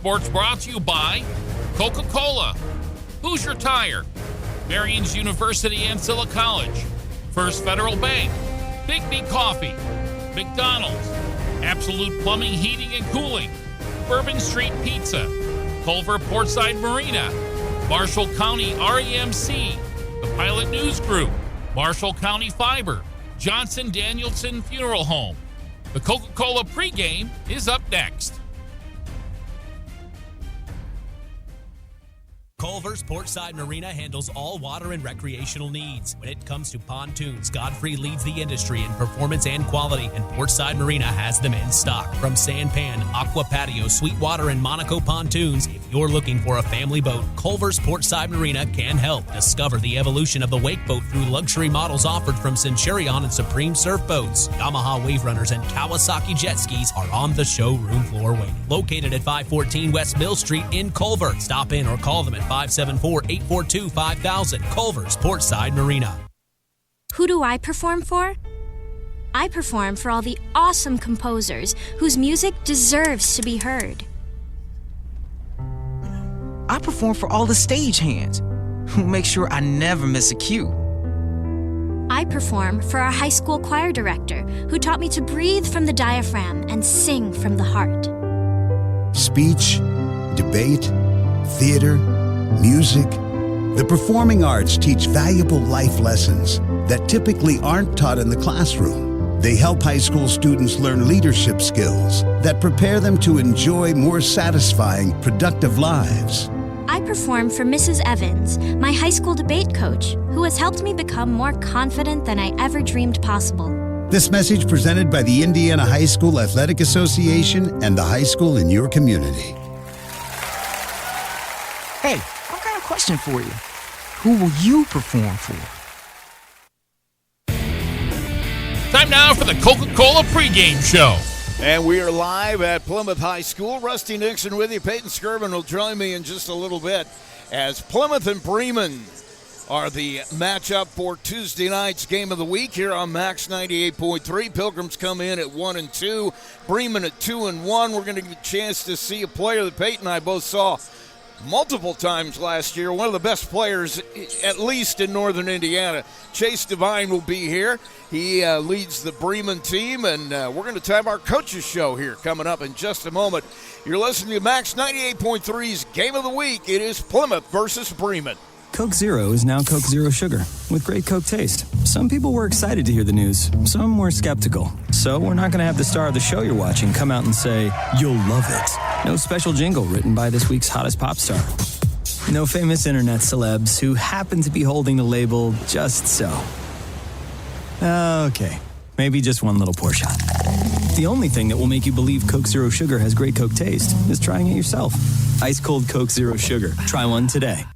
Sports brought to you by Coca-Cola, Hoosier Tire, Marion's University Ancilla College, First Federal Bank, Big B Coffee, McDonald's, Absolute Plumbing, Heating and Cooling, Bourbon Street Pizza, Culver Portside Marina, Marshall County REMC, the Pilot News Group, Marshall County Fiber, Johnson Danielson Funeral Home. The Coca-Cola pregame is up next. Culver's Portside Marina handles all water and recreational needs. When it comes to pontoons, Godfrey leads the industry in performance and quality, and Portside Marina has them in stock. From Sanpan, Aqua Patio, Sweetwater, and Monaco pontoons, if you're looking for a family boat, Culver's Portside Marina can help. Discover the evolution of the wake boat through luxury models offered from Centurion and Supreme Surf Boats. Yamaha Wave Runners and Kawasaki jet skis are on the showroom floor waiting. Located at 514 West Mill Street in Culver. Stop in or call them at 574-842-5000. Culver's Portside Marina. Who do I perform for? I perform for all the awesome composers whose music deserves to be heard. I perform for all the stagehands who make sure I never miss a cue. I perform for our high school choir director who taught me to breathe from the diaphragm and sing from the heart. Speech, debate, theater, music. The performing arts teach valuable life lessons that typically aren't taught in the classroom. They help high school students learn leadership skills that prepare them to enjoy more satisfying, productive lives. I perform for Mrs. Evans, my high school debate coach, who has helped me become more confident than I ever dreamed possible. This message presented by the Indiana High School Athletic Association and the high school in your community. Hey, I've got a question for you. Who will you perform for? Time now for the Coca-Cola pregame show. And we are live at Plymouth High School. Rusty Nixon with you. Peyton Skirvin will join me in just a little bit as Plymouth and Bremen are the matchup for Tuesday night's game of the week here on Max 98.3. Pilgrims come in at 1-2, Bremen at 2-1. We're going to get a chance to see a player that Peyton and I both saw multiple times last year, one of the best players, at least in northern Indiana. Chase Devine will be here. He leads the Bremen team, and we're going to have our coaches show here coming up in just a moment. You're listening to Max 98.3's Game of the Week. It is Plymouth versus Bremen. Coke Zero is now Coke Zero Sugar with great Coke taste. Some people were excited to hear the news. Some were skeptical. So we're not going to have the star of the show you're watching come out and say, "You'll love it." No special jingle written by this week's hottest pop star. No famous internet celebs who happen to be holding the label just so. Okay, maybe just one little pour shot. The only thing that will make you believe Coke Zero Sugar has great Coke taste is trying it yourself. Ice cold Coke Zero Sugar. Try one today.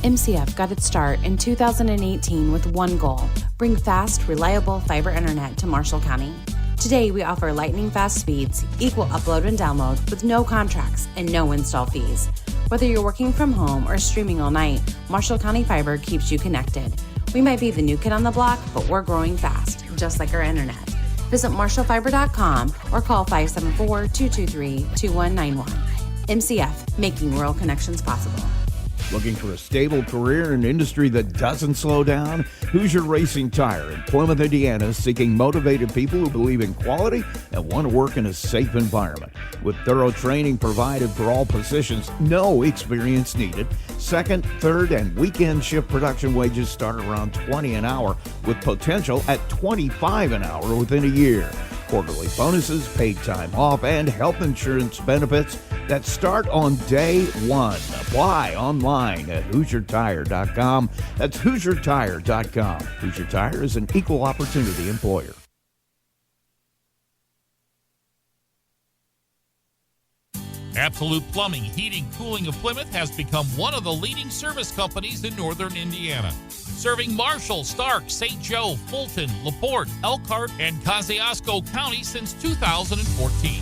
MCF got its start in 2018 with one goal: bring fast, reliable fiber internet to Marshall County. Today, we offer lightning fast speeds, equal upload and download with no contracts and no install fees. Whether you're working from home or streaming all night, Marshall County Fiber keeps you connected. We might be the new kid on the block, but we're growing fast, just like our internet. Visit marshallfiber.com or call 574-223-2191. MCF, making rural connections possible. Looking for a stable career in an industry that doesn't slow down? Hoosier Racing Tire in Plymouth, Indiana is seeking motivated people who believe in quality and want to work in a safe environment. With thorough training provided for all positions, no experience needed. Second, third, and weekend shift production wages start around $20 an hour with potential at $25 an hour within a year. Quarterly bonuses, paid time off, and health insurance benefits that start on day one. Apply online at HoosierTire.com. That's HoosierTire.com. Hoosier Tire is an equal opportunity employer. Absolute Plumbing, Heating, Cooling of Plymouth has become one of the leading service companies in northern Indiana, serving Marshall, Stark, St. Joe, Fulton, LaPorte, Elkhart, and Kosciuszko County since 2014.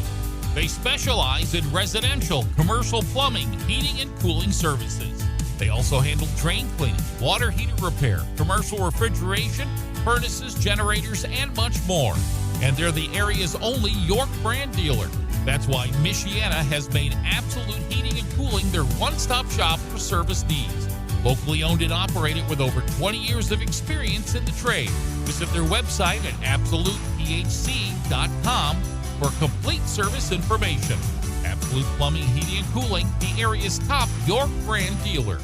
They specialize in residential, commercial plumbing, heating, and cooling services. They also handle drain cleaning, water heater repair, commercial refrigeration, furnaces, generators, and much more. And they're the area's only York brand dealer. That's why Michiana has made Absolute Heating their one-stop shop for service needs. Locally owned and operated with over 20 years of experience in the trade. Visit their website at absolutephc.com for complete service information. Absolute Plumbing, Heating, and Cooling, the area's top York brand dealer.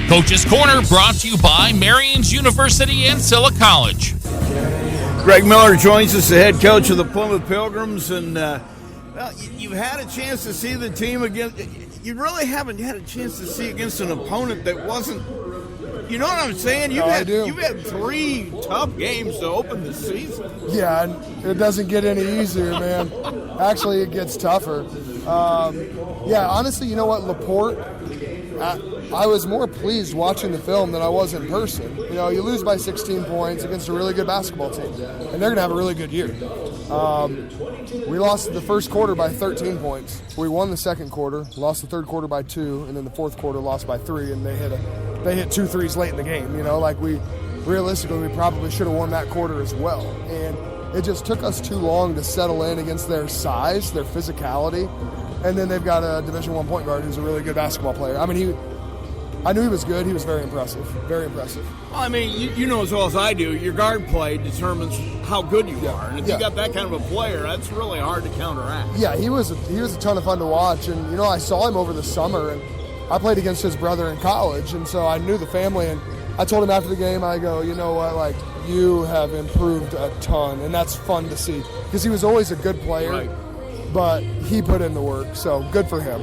Coach's Corner brought to you by Marion's University and Silla College. Greg Miller joins us, the head coach of the Plymouth Pilgrims, and you've had a chance to see the team again. You really haven't had a chance to see against an opponent that wasn't. You know what I'm saying? You've had 3 tough games to open the season. Yeah, and it doesn't get any easier, man. Actually, it gets tougher. Honestly, you know what, LaPorte, I was more pleased watching the film than I was in person. You know, you lose by 16 points against a really good basketball team, and they're going to have a really good year. We lost the first quarter by 13 points. We won the second quarter, lost the third quarter by 2, and then the fourth quarter lost by 3, and they hit 2 threes late in the game. You know, like realistically, we probably should have won that quarter as well. And it just took us too long to settle in against their size, their physicality, and then they've got a Division I point guard who's a really good basketball player. I mean, I knew he was good. He was very impressive. Very impressive. Well, I mean, you know as well as I do, your guard play determines how good you are. And if you got that kind of a player, that's really hard to counteract. Yeah, he was a ton of fun to watch. And, you know, I saw him over the summer, and I played against his brother in college. And so I knew the family. And I told him after the game, I go, you know what, like, you have improved a ton. And that's fun to see. Because he was always a good player, right, but he put in the work. So good for him.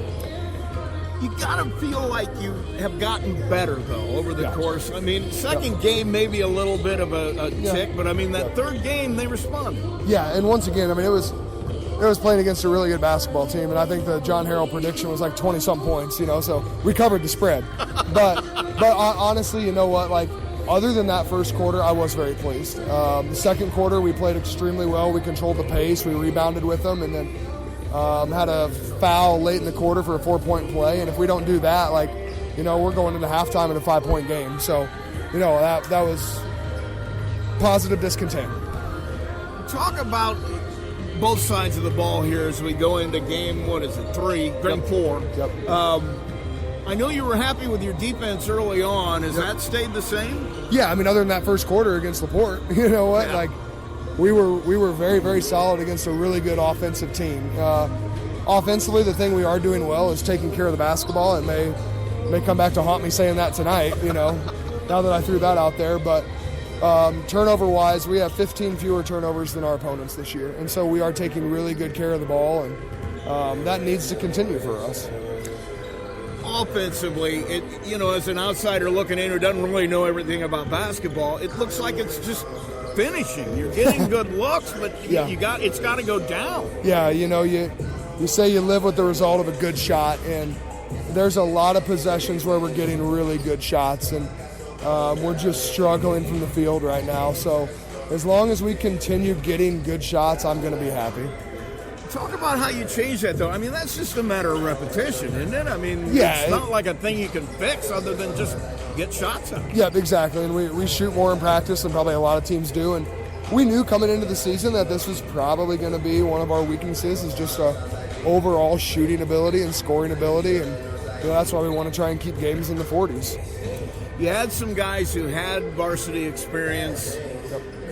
You gotta feel like you have gotten better, though, over the course. I mean, second game maybe a little bit of a tick, but I mean that third game they responded. Yeah, and once again, I mean it was playing against a really good basketball team, and I think the John Harrell prediction was like 20-something points, you know. So we covered the spread, but honestly, you know what? Like, other than that first quarter, I was very pleased. The second quarter, we played extremely well. We controlled the pace. We rebounded with them, and then had a foul late in the quarter for a 4-point play. And if we don't do that, like, you know, we're going into halftime in a 5-point game. So, you know, that was positive discontent. Talk about both sides of the ball here as we go into game 4. Yep. I know you were happy with your defense early on. Has that stayed the same? Yeah, I mean, other than that first quarter against LaPorte, you know what, like, we were very, very solid against a really good offensive team. Offensively, the thing we are doing well is taking care of the basketball. It may come back to haunt me saying that tonight, you know, now that I threw that out there. But turnover-wise, we have 15 fewer turnovers than our opponents this year. And so we are taking really good care of the ball, and that needs to continue for us. Offensively, as an outsider looking in who doesn't really know everything about basketball, it looks like it's just finishing. You're getting good looks, but it's got to go down. Yeah, you know, you say you live with the result of a good shot, and there's a lot of possessions where we're getting really good shots, and we're just struggling from the field right now. So as long as we continue getting good shots, I'm going to be happy. Talk about how you change that, though. I mean, that's just a matter of repetition, isn't it? I mean, it's not like a thing you can fix other than just get shots up. Yeah, exactly. And we shoot more in practice than probably a lot of teams do. And we knew coming into the season that this was probably going to be one of our weaknesses, is just overall shooting ability and scoring ability. And that's why we want to try and keep games in the 40s. You had some guys who had varsity experience,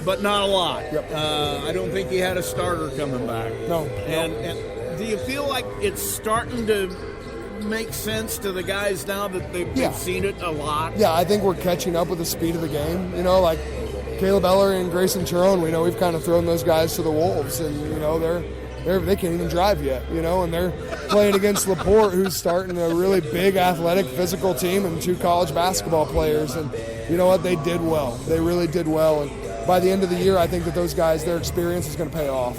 but not a lot. Yep. I don't think you had a starter coming back. No. And do you feel like it's starting to make sense to the guys now that they've seen it a lot? Yeah, I think we're catching up with the speed of the game. You know, like Caleb Ellery and Grayson Cherone, we know we've kind of thrown those guys to the wolves, and, you know, they can't even drive yet, you know, and they're playing against LaPorte, who's starting a really big, athletic, physical team, and 2 college basketball players. And you know what? They did well. They really did well. And by the end of the year, I think that those guys, their experience is going to pay off.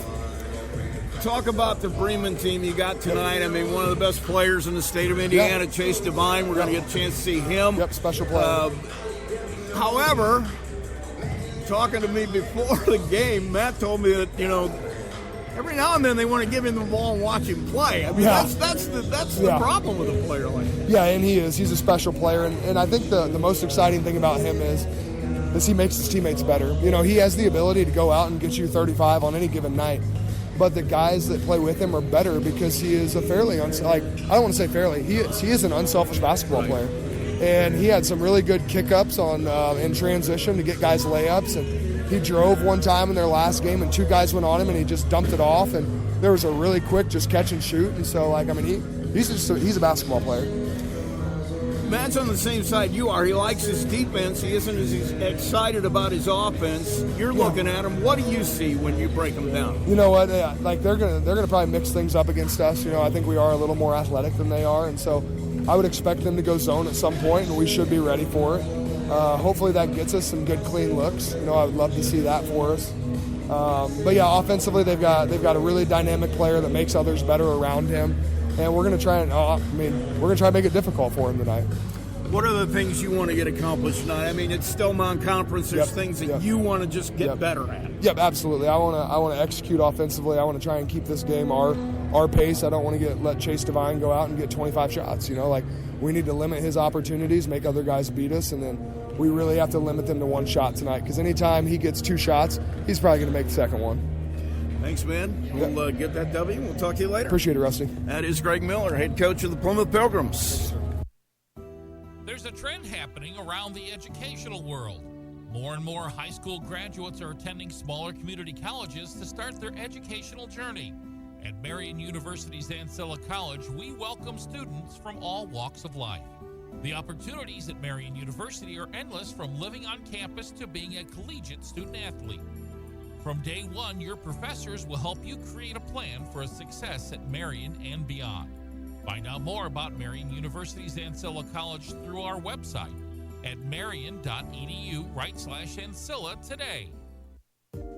Talk about the Bremen team you got tonight. I mean, one of the best players in the state of Indiana, Chase Devine. We're going to get a chance to see him. Yep, special player. However, talking to me before the game, Matt told me that, you know, every now and then they want to give him the ball and watch him play. I mean, that's the problem with a player like that. Yeah, and he is. He's a special player. And I think the most exciting thing about him is he makes his teammates better. You know, he has the ability to go out and get you 35 on any given night. but the guys that play with him are better because he is a fairly, I don't want to say fairly, he is an unselfish basketball player. And he had some really good kick-ups in transition to get guys layups. And he drove one time in their last game, and 2 guys went on him, and he just dumped it off. And there was a really quick just catch and shoot. And so, he's a basketball player. Matt's on the same side you are. He likes his defense. He isn't as excited about his offense. You're looking at him. What do you see when you break him down? You know what? They're gonna probably mix things up against us. I think we are a little more athletic than they are, and so I would expect them to go zone at some point, and we should be ready for it. Hopefully that gets us some good, clean looks. I would love to see that for us. But yeah, offensively they've got a really dynamic player that makes others better around him, and we're gonna try and make it difficult for him tonight. What are the things you want to get accomplished tonight? I mean, it's still non-conference. There's things that you want to just get better at. Yep, absolutely. I want to execute offensively. I want to try and keep this game our pace. I don't want to let Chase Devine go out and get 25 shots. We need to limit his opportunities, make other guys beat us, and then we really have to limit them to 1 shot tonight. Because anytime he gets 2 shots, he's probably going to make the second one. Thanks, man. We'll get that W. We'll talk to you later. Appreciate it, Rusty. That is Greg Miller, head coach of the Plymouth Pilgrims. There's a trend happening around the educational world. More and more high school graduates are attending smaller community colleges to start their educational journey. At Marian University's Ancilla College, we welcome students from all walks of life. The opportunities at Marian University are endless, from living on campus to being a collegiate student-athlete. From day one, your professors will help you create a plan for a success at Marian and beyond. Find out more about Marian University's Ancilla College through our website at marian.edu/Ancilla today.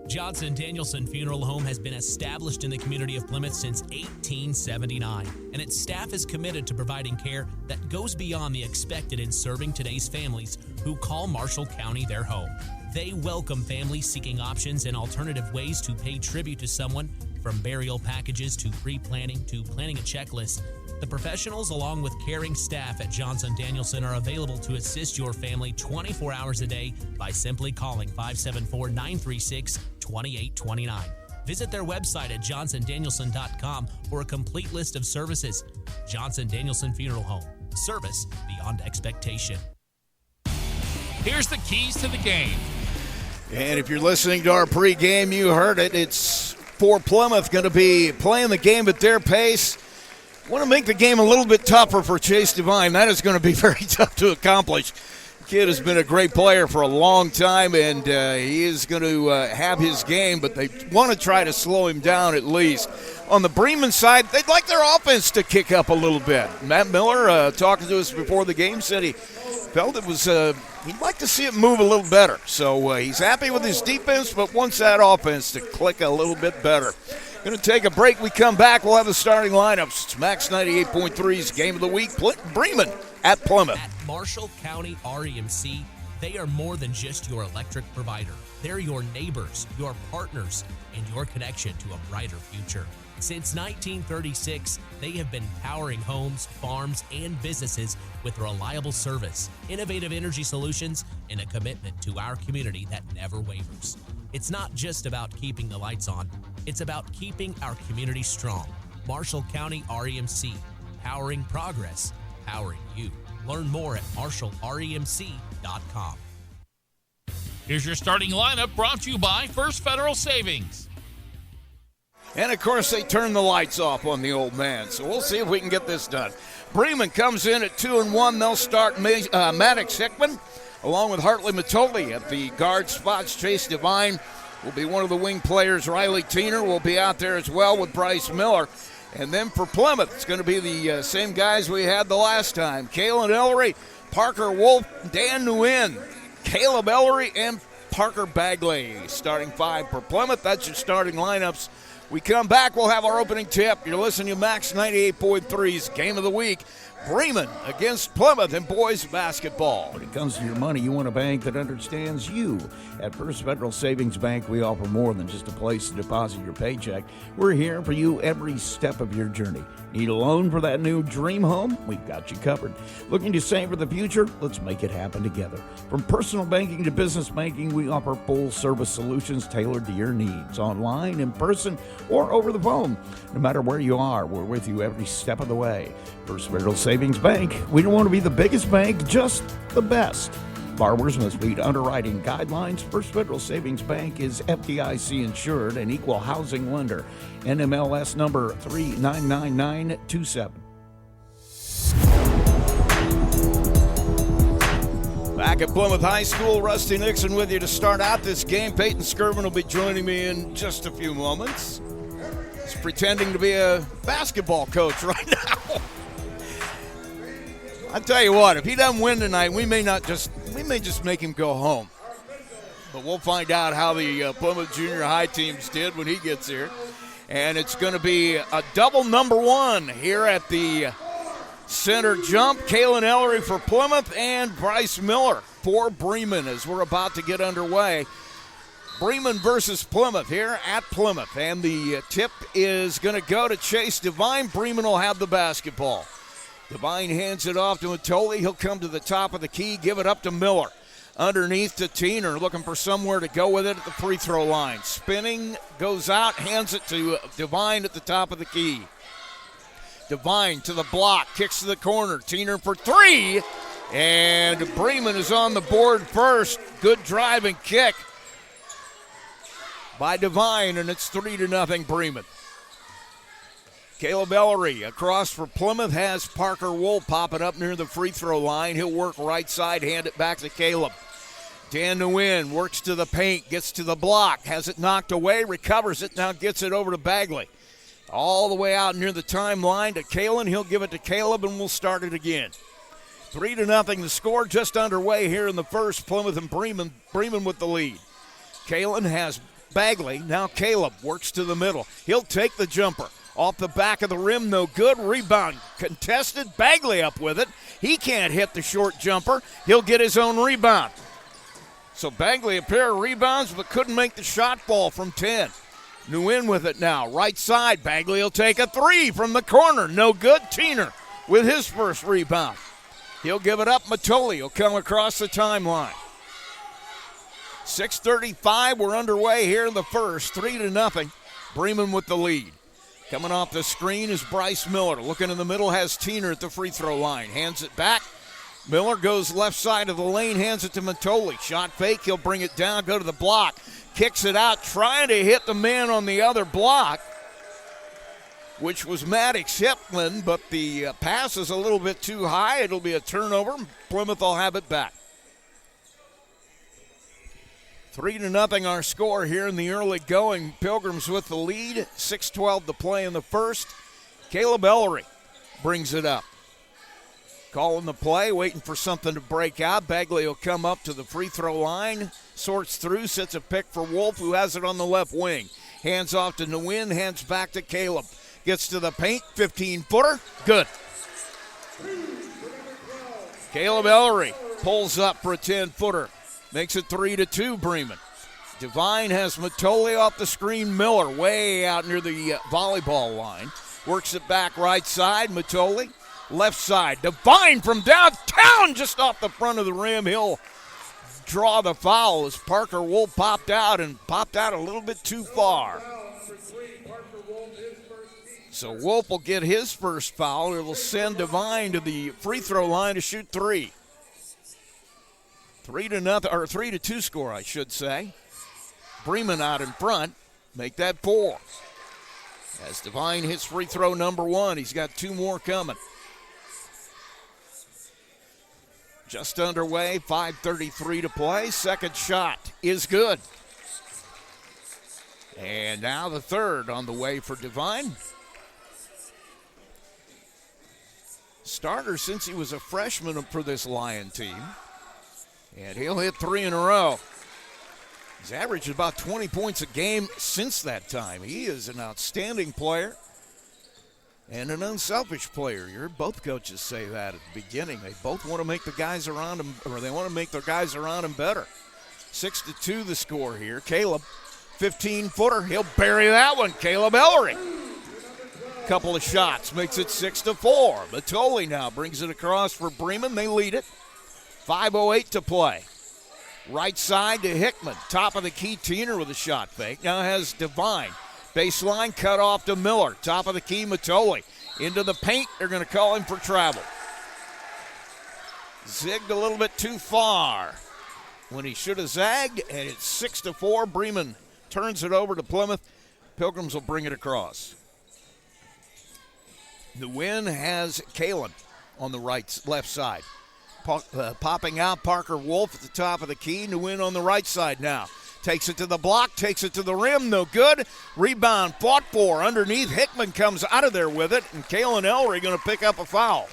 Johnson Danielson Funeral Home has been established in the community of Plymouth since 1879, and its staff is committed to providing care that goes beyond the expected in serving today's families who call Marshall County their home. They welcome families seeking options and alternative ways to pay tribute to someone, from burial packages to pre-planning to planning a checklist. The professionals, along with caring staff at Johnson Danielson, are available to assist your family 24 hours a day by simply calling 574-936-2829. Visit their website at johnsondanielson.com for a complete list of services. Johnson Danielson Funeral Home. Service beyond expectation. Here's the keys to the game. And if you're listening to our pregame, you heard it. It's for Plymouth, going to be playing the game at their pace. Want to make the game a little bit tougher for Chase Devine. That is going to be very tough to accomplish. The kid has been a great player for a long time, and he is going to have his game, but they want to try to slow him down at least. On the Bremen side, they'd like their offense to kick up a little bit. Matt Miller, talking to us before the game, said he felt it was he'd like to see it move a little better. So he's happy with his defense, but wants that offense to click a little bit better. Going to take a break. We come back. We'll have the starting lineups. It's Max 98.3's Game of the Week. Bremen at Plymouth. At Marshall County REMC, they are more than just your electric provider. They're your neighbors, your partners, and your connection to a brighter future. Since 1936, they have been powering homes, farms, and businesses with reliable service, innovative energy solutions, and a commitment to our community that never wavers. It's not just about keeping the lights on. It's about keeping our community strong. Marshall County REMC, powering progress, powering you. Learn more at marshallremc.com. Here's your starting lineup, brought to you by First Federal Savings. And, of course, they turn the lights off on the old man, so we'll see if we can get this done. Bremen comes in at 2-1. They'll start Maddox Hickman along with Hartley Matoli at the guard spots. Chase Devine will be one of the wing players. Riley Teener will be out there as well with Bryce Miller. And then for Plymouth, it's going to be the same guys we had the last time. Kalen Ellery, Parker Wolf, Dan Nguyen, Caleb Ellery, and Parker Bagley. Starting 5 for Plymouth. That's your starting lineups. We come back, we'll have our opening tip. You're listening to Max 98.3's Game of the Week, Bremen against Plymouth in boys basketball. When it comes to your money, you want a bank that understands you. At First Federal Savings Bank, we offer more than just a place to deposit your paycheck. We're here for you every step of your journey. Need a loan for that new dream home? We've got you covered. Looking to save for the future? Let's make it happen together. From personal banking to business banking, we offer full-service solutions tailored to your needs, online, in person, or over the phone. No matter where you are, we're with you every step of the way. First Federal Savings Bank. We don't want to be the biggest bank, just the best. Borrowers must meet underwriting guidelines. First Federal Savings Bank is FDIC insured and equal housing lender. NMLS number 399927. Back at Plymouth High School, Rusty Nixon with you to start out this game. Peyton Skirvin will be joining me in just a few moments. He's pretending to be a basketball coach right now. I tell you what, if he doesn't win tonight, we may just make him go home. But we'll find out how the Plymouth junior high teams did when he gets here. And it's going to be a double number one here at the center jump. Kalen Ellery for Plymouth and Bryce Miller for Bremen as we're about to get underway. Bremen versus Plymouth here at Plymouth. And the tip is going to go to Chase Devine. Bremen will have the basketball. Devine hands it off to Matoli. He'll come to the top of the key, give it up to Miller. Underneath to Teener, looking for somewhere to go with it at the free throw line. Spinning, goes out, hands it to Devine at the top of the key. Devine to the block, kicks to the corner. Teener for three, and Bremen is on the board first. Good drive and kick by Devine, and it's 3-0 Bremen. Caleb Ellery across for Plymouth has Parker Wolf popping up near the free throw line. He'll work right side, hand it back to Caleb. Dan Nguyen works to the paint, gets to the block, has it knocked away, recovers it, now gets it over to Bagley. All the way out near the timeline to Kalen. He'll give it to Caleb, and we'll start it again. 3-0 the score, just underway here in the first. Plymouth and Bremen with the lead. Kalen has Bagley, now Caleb works to the middle. He'll take the jumper. Off the back of the rim, no good. Rebound contested. Bagley up with it. He can't hit the short jumper. He'll get his own rebound. So Bagley a pair of rebounds, but couldn't make the shot fall from 10. Nguyen with it now. Right side. Bagley will take a three from the corner. No good. Teener with his first rebound. He'll give it up. Matoli will come across the timeline. 6:35. We're underway here in the first. 3-0. Bremen with the lead. Coming off the screen is Bryce Miller. Looking in the middle, has Teener at the free throw line. Hands it back. Miller goes left side of the lane, hands it to Matoli. Shot fake, he'll bring it down, go to the block. Kicks it out, trying to hit the man on the other block, which was Maddox Hipman, but the pass is a little bit too high. It'll be a turnover. Plymouth will have it back. 3-0 our score here in the early going. Pilgrims with the lead. 6:12 to play in the first. Caleb Ellery brings it up. Calling the play, waiting for something to break out. Bagley will come up to the free throw line. Sorts through, sets a pick for Wolf, who has it on the left wing. Hands off to Nguyen, hands back to Caleb. Gets to the paint, 15-footer. Good. Caleb Ellery pulls up for a 10-footer. Makes it 3-2 Bremen. Devine has Matoli off the screen. Miller way out near the volleyball line. Works it back right side. Matoli left side. Devine from downtown just off the front of the rim. He'll draw the foul as Parker Wolf popped out a little bit too far. So Wolf will get his first foul. It will send Devine to the free throw line to shoot three. 3-2 score, I should say. Bremen out in front. Make that 4. As Devine hits free throw number 1, he's got 2 more coming. Just underway, 5:33 to play. Second shot is good. And now the third on the way for Devine. Starter since he was a freshman for this Lion team. And he'll hit 3 in a row. He's averaged about 20 points a game since that time. He is an outstanding player. and an unselfish player. You heard both coaches say that at the beginning. They both want to make the guys around them, or they want to make their guys around them better. 6-2 the score here. Caleb, 15-footer. He'll bury that one. Caleb Ellery. Couple of shots, makes it 6-4. Matoli now brings it across for Bremen. They lead it. 5:08 to play. Right side to Hickman. Top of the key, Teener with a shot fake. Now has Devine. Baseline cut off to Miller. Top of the key, Matoli. Into the paint. They're going to call him for travel. Zigged a little bit too far when he should have zagged, and it's 6-4. Bremen turns it over to Plymouth. Pilgrims will bring it across. The win has Kalen on the left side. Popping out, Parker Wolf at the top of the key. Nguyen on the right side now. Takes it to the block, takes it to the rim, no good. Rebound fought for underneath. Hickman comes out of there with it, and Kalen Ellery going to pick up a foul.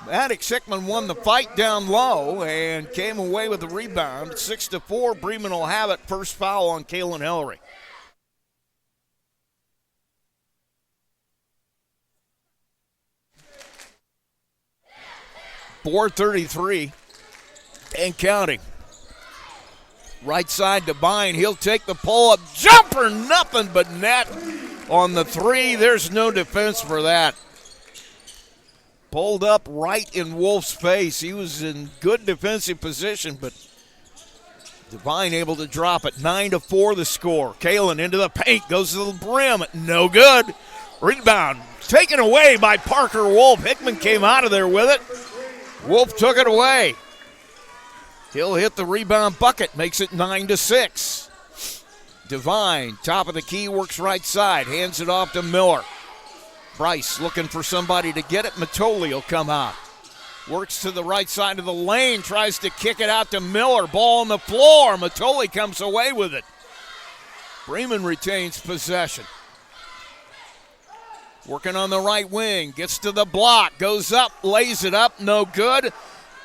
Maddox Hickman won the fight down low and came away with the rebound. 6-4, Bremen will have it. First foul on Kalen Ellery. .433 and counting. Right side to Bine. He'll take the pull-up jumper. Nothing but net on the three. There's no defense for that. Pulled up right in Wolf's face. He was in good defensive position, but Devine able to drop it. 9-4 the score. Kalen into the paint. Goes to the brim. No good. Rebound taken away by Parker Wolf. Hickman came out of there with it. Wolf took it away. He'll hit the rebound bucket, makes it 9-6. Devine, top of the key, works right side, hands it off to Miller. Bryce looking for somebody to get it. Matoli will come out. Works to the right side of the lane, tries to kick it out to Miller. Ball on the floor. Matoli comes away with it. Bremen retains possession. Working on the right wing, gets to the block, goes up, lays it up, no good.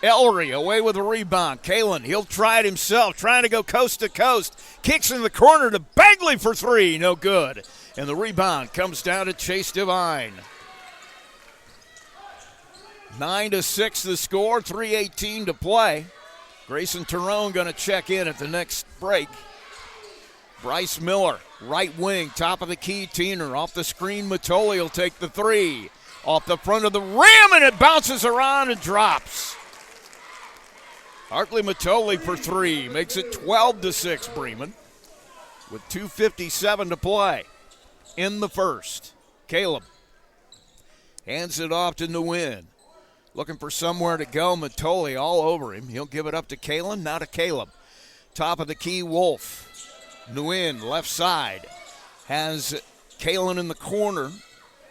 Ellery away with a rebound. Kalen, he'll try it himself, trying to go coast to coast. Kicks in the corner to Bagley for three, no good. And the rebound comes down to Chase Devine. 9-6 the score, 3:18 to play. Grayson Terone going to check in at the next break. Bryce Miller, right wing, top of the key, Teener. Off the screen, Matoli will take the three. Off the front of the rim, and it bounces around and drops. Hartley Matoli for three. Makes it 12-6, Bremen. With 2:57 to play in the first. Caleb hands it off to Nguyen. Looking for somewhere to go. Matoli all over him. He'll give it up to Kalen, now to Caleb. Top of the key, Wolf. Nguyen, left side, has Kalen in the corner.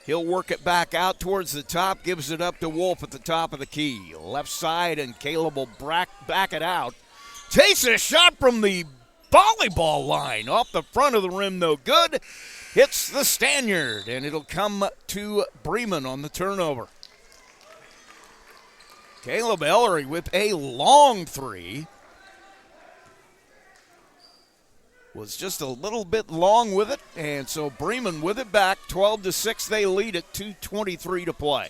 He'll work it back out towards the top, gives it up to Wolf at the top of the key. Left side, and Caleb will back it out. Takes a shot from the volleyball line. Off the front of the rim, no good. Hits the Stanyard, and it'll come to Bremen on the turnover. Caleb Ellery with a long three. Was just a little bit long with it, and so Bremen with it back. 12-6, they lead it. 2:23 to play.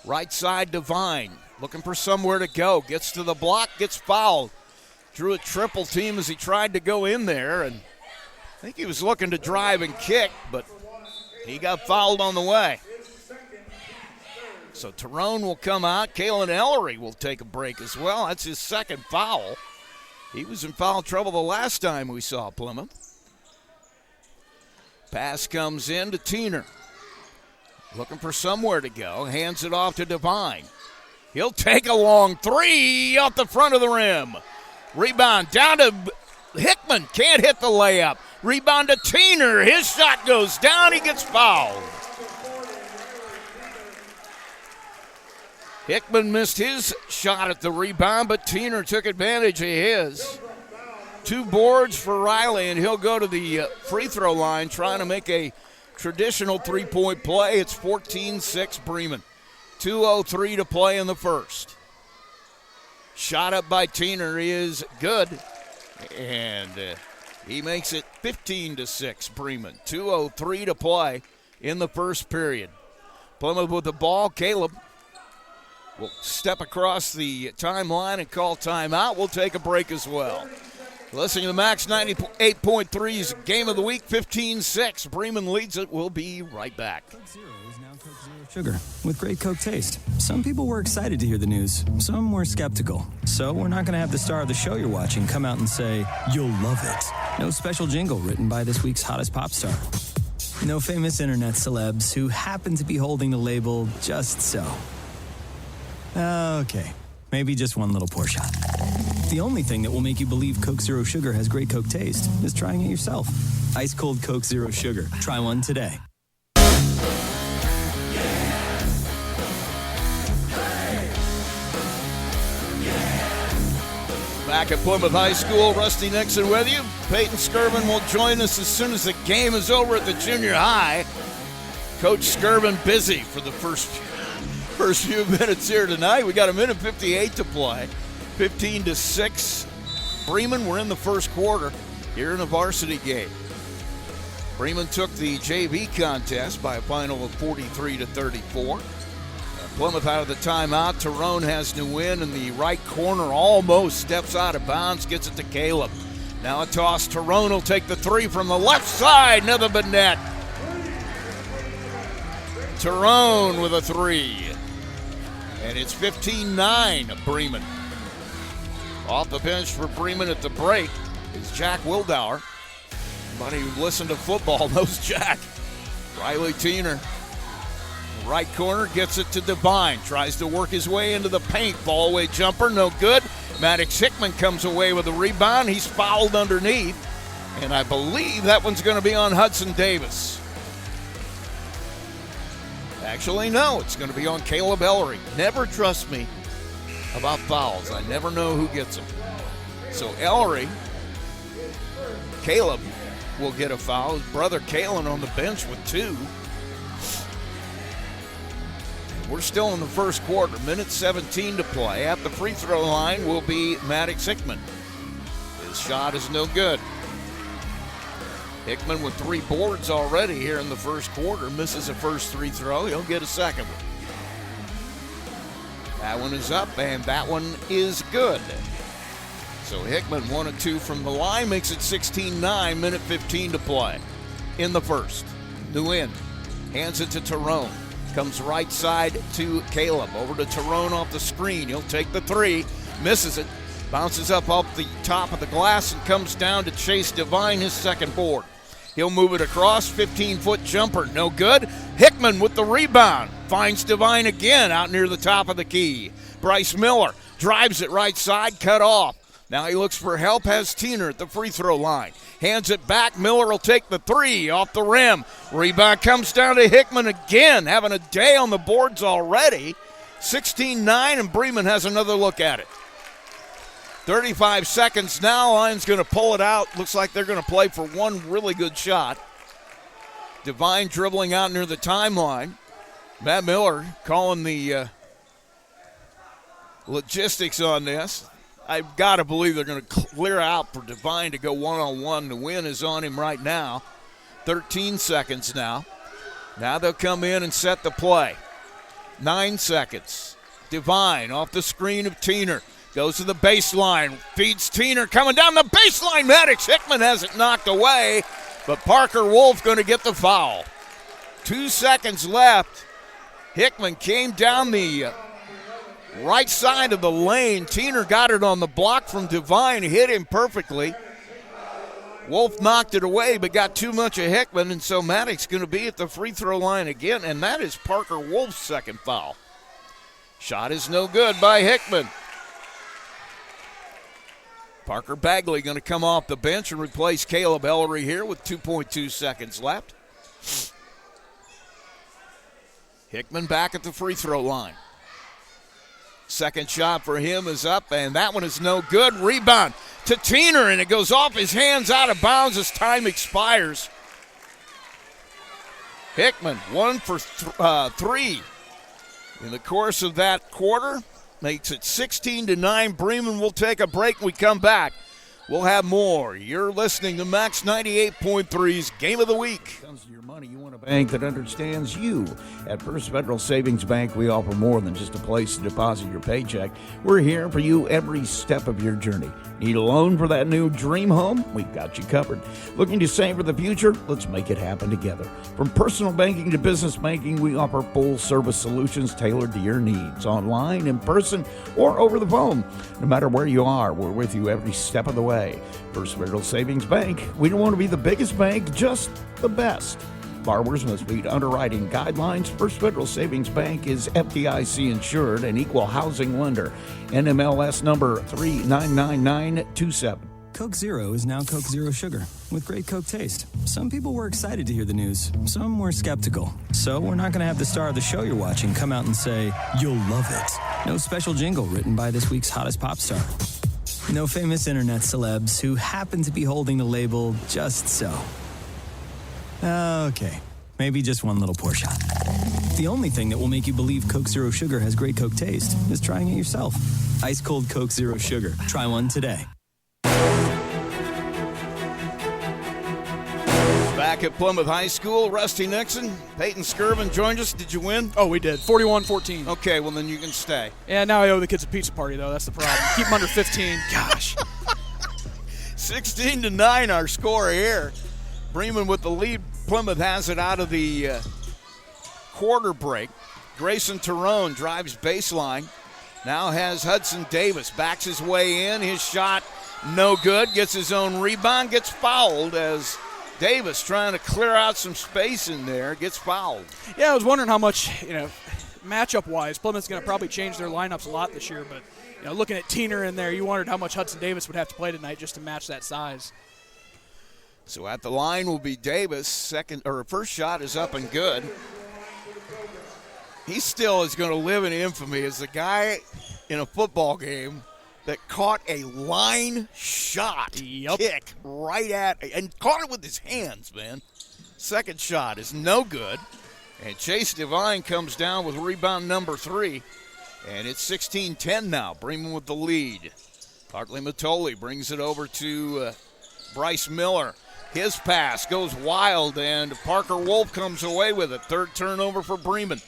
Right side, Devine, looking for somewhere to go. Gets to the block, gets fouled. Drew a triple team as he tried to go in there, and I think he was looking to drive and kick, but he got fouled on the way. So Terone will come out. Kalen Ellery will take a break as well. That's his second foul. He was in foul trouble the last time we saw Plymouth. Pass comes in to Teener. Looking for somewhere to go. Hands it off to Devine. He'll take a long three off the front of the rim. Rebound down to Hickman. Can't hit the layup. Rebound to Teener. His shot goes down. He gets fouled. Hickman missed his shot at the rebound, but Teener took advantage of his. 2 boards for Riley, and he'll go to the free throw line trying to make a traditional three-point play. It's 14-6 Bremen. 2:03 to play in the first. Shot up by Teener is good, and He makes it 15-6, Bremen. 2:03 to play in the first period. Plymouth with the ball. Caleb will step across the timeline and call timeout. We'll take a break as well. Listening to the Max 98.3's Game of the Week, 15-6. Bremen leads it. We'll be right back. Coke Zero is now Coke Zero Sugar with great Coke taste. Some people were excited to hear the news. Some were skeptical. So we're not going to have the star of the show you're watching come out and say, "You'll love it." No special jingle written by this week's hottest pop star. No famous internet celebs who happen to be holding the label just so. Okay, maybe just one little pour shot. The only thing that will make you believe Coke Zero Sugar has great Coke taste is trying it yourself. Ice cold Coke Zero Sugar. Try one today. Back at Plymouth High School, Rusty Nixon with you. Peyton Skirvin will join us as soon as the game is over at the junior high. Coach Skirvin busy for the first few minutes here tonight. We got 1:58 to play. 15-6. Bremen, we're in the first quarter here in a varsity game. Bremen took the JV contest by a final of 43-34. Plymouth out of the timeout. Tyrone has to win in the right corner. Almost steps out of bounds. Gets it to Caleb. Now a toss. Tyrone will take the three from the left side. Nothing but net. Tyrone with a three. And it's 15-9 Bremen. Off the bench for Bremen at the break is Jack Wildauer. Somebody who listened to football knows Jack. Riley Tiener. Right corner gets it to Devine. Tries to work his way into the paint. Ball away jumper, no good. Maddox Hickman comes away with a rebound. He's fouled underneath. And I believe that one's going to be on Hudson Davis. Actually, no, it's going to be on Caleb Ellery. Never trust me about fouls. I never know who gets them. So Ellery, Caleb will get a foul. His brother Kalen on the bench with two. We're still in the first quarter, minute 17 to play. At the free throw line will be Maddox Hickman. His shot is no good. Hickman with 3 boards already here in the first quarter. Misses a first free throw. He'll get a second one. That one is up, and that one is good. So Hickman 1 of 2 from the line, makes it 16-9, minute 15 to play in the first. Nguyen hands it to Tyrone. Comes right side to Caleb. Over to Tyrone off the screen. He'll take the three. Misses it. Bounces up off the top of the glass and comes down to Chase Devine, his second board. He'll move it across. 15-foot jumper. No good. Hickman with the rebound. Finds Devine again out near the top of the key. Bryce Miller drives it right side. Cut off. Now he looks for help. Has Tiener at the free throw line. Hands it back. Miller will take the three off the rim. Rebound comes down to Hickman again. Having a day on the boards already. 16-9, and Bremen has another look at it. 35 seconds now. Line's going to pull it out. Looks like they're going to play for one really good shot. Devine dribbling out near the timeline. Matt Miller calling the logistics on this. I've got to believe they're going to clear out for Devine to go one-on-one. The win is on him right now. 13 seconds now. Now they'll come in and set the play. 9 seconds. Devine off the screen of Tiener. Goes to the baseline. Feeds Tiener coming down the baseline. Maddox Hickman has it knocked away, but Parker Wolf going to get the foul. 2 seconds left. Hickman came down the right side of the lane. Tiener got it on the block from Devine, hit him perfectly. Wolf knocked it away, but got too much of Hickman, and so Maddox going to be at the free throw line again, and that is Parker Wolf's second foul. Shot is no good by Hickman. Parker Bagley going to come off the bench and replace Caleb Ellery here with 2.2 seconds left. Hickman back at the free throw line. Second shot for him is up, and that one is no good. Rebound to Tiener, and it goes off his hands out of bounds as time expires. Hickman 1 for 3 in the course of that quarter. Makes it 16-9. Bremen will take a break when we come back We'll have more. You're listening to Max 98.3's Game of the Week. Comes to your money, you want a bank that understands you. At First Federal Savings Bank, we offer more than just a place to deposit your paycheck. We're here for you every step of your journey. Need a loan for that new dream home? We've got you covered. Looking to save for the future? Let's make it happen together. From personal banking to business banking, we offer full-service solutions tailored to your needs, online, in person, or over the phone. No matter where you are, we're with you every step of the way. First Federal Savings Bank, we don't want to be the biggest bank, just the best. Borrowers must meet underwriting guidelines. First Federal Savings Bank is FDIC insured and equal housing lender. NMLS number 399927. Coke Zero is now Coke Zero Sugar with great Coke taste. Some people were excited to hear the news. Some were skeptical. So we're not going to have the star of the show you're watching come out and say, "You'll love it." No special jingle written by this week's hottest pop star. No famous internet celebs who happen to be holding the label just so. Okay, maybe just one little pour shot. The only thing that will make you believe Coke Zero Sugar has great Coke taste is trying it yourself. Ice cold Coke Zero Sugar. Try one today. Back at Plymouth High School, Rusty Nixon, Peyton Skirvin joined us. Did you win? Oh, we did. 41-14. Okay, well then you can stay. Yeah, now I owe the kids a pizza party, though. That's the problem. Keep them under 15. Gosh. 16-9 our score here. Bremen with the lead. Plymouth has it out of the quarter break. Grayson Tyrone drives baseline. Now has Hudson Davis. Backs his way in. His shot no good. Gets his own rebound. Gets fouled as Davis trying to clear out some space in there. Gets fouled. Yeah, I was wondering how much, matchup-wise, Plymouth's going to probably change their lineups a lot this year. But, looking at Teener in there, you wondered how much Hudson Davis would have to play tonight just to match that size. So at the line will be Davis. First shot is up and good. He still is going to live in infamy as the guy in a football game that caught a line shot kick right at, and caught it with his hands, man. Second shot is no good. And Chase Devine comes down with rebound number 3. And it's 16-10 now. Bremen with the lead. Hartley Matoli brings it over to Bryce Miller. His pass goes wild, and Parker Wolf comes away with it. Third turnover for Bremen.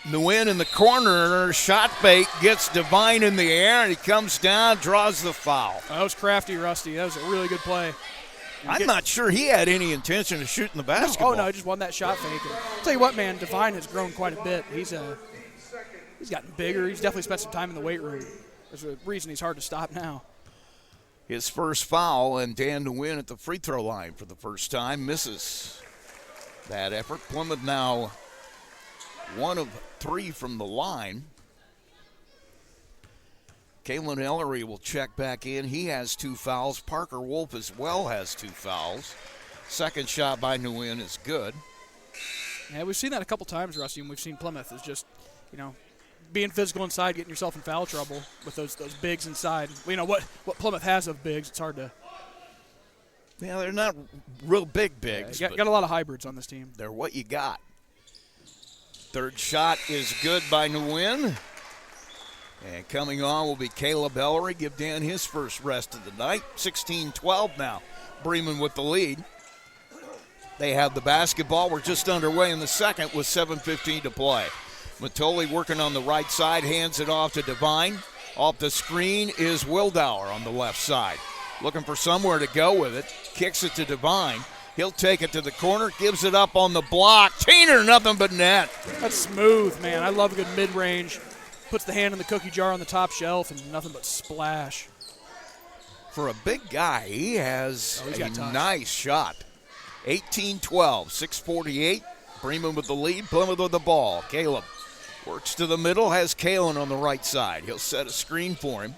Nguyen in the corner, shot fake, gets Devine in the air, and he comes down, draws the foul. That was crafty, Rusty. That was a really good play. I'm not sure he had any intention of shooting the basketball. No, he just won that shot fake. And I'll tell you what, man, Devine has grown quite a bit. He's gotten bigger. He's definitely spent some time in the weight room. There's a reason he's hard to stop now. His first foul, and Dan Nguyen at the free throw line for the first time misses that effort. Plymouth now 1 of 3 from the line. Kalen Ellery will check back in. He has 2 fouls. Parker Wolf as well has 2 fouls. Second shot by Nguyen is good. Yeah, we've seen that a couple times, Rusty, and we've seen Plymouth is just, being physical inside, getting yourself in foul trouble with those bigs inside. What Plymouth has of bigs, it's hard to. Yeah, they're not real big bigs. Got a lot of hybrids on this team. They're what you got. Third shot is good by Nguyen. And coming on will be Caleb Ellery. Give Dan his first rest of the night. 16-12 now. Bremen with the lead. They have the basketball. We're just underway in the second with 7:15 to play. Matoli working on the right side, hands it off to Devine. Off the screen is Wildauer on the left side. Looking for somewhere to go with it. Kicks it to Devine. He'll take it to the corner, gives it up on the block. Teener, nothing but net. That's smooth, man. I love a good mid-range. Puts the hand in the cookie jar on the top shelf and nothing but splash. For a big guy, he has a nice shot. 18-12, 6:48. Bremen with the lead, Plymouth with the ball. Caleb works to the middle, has Kalen on the right side. He'll set a screen for him.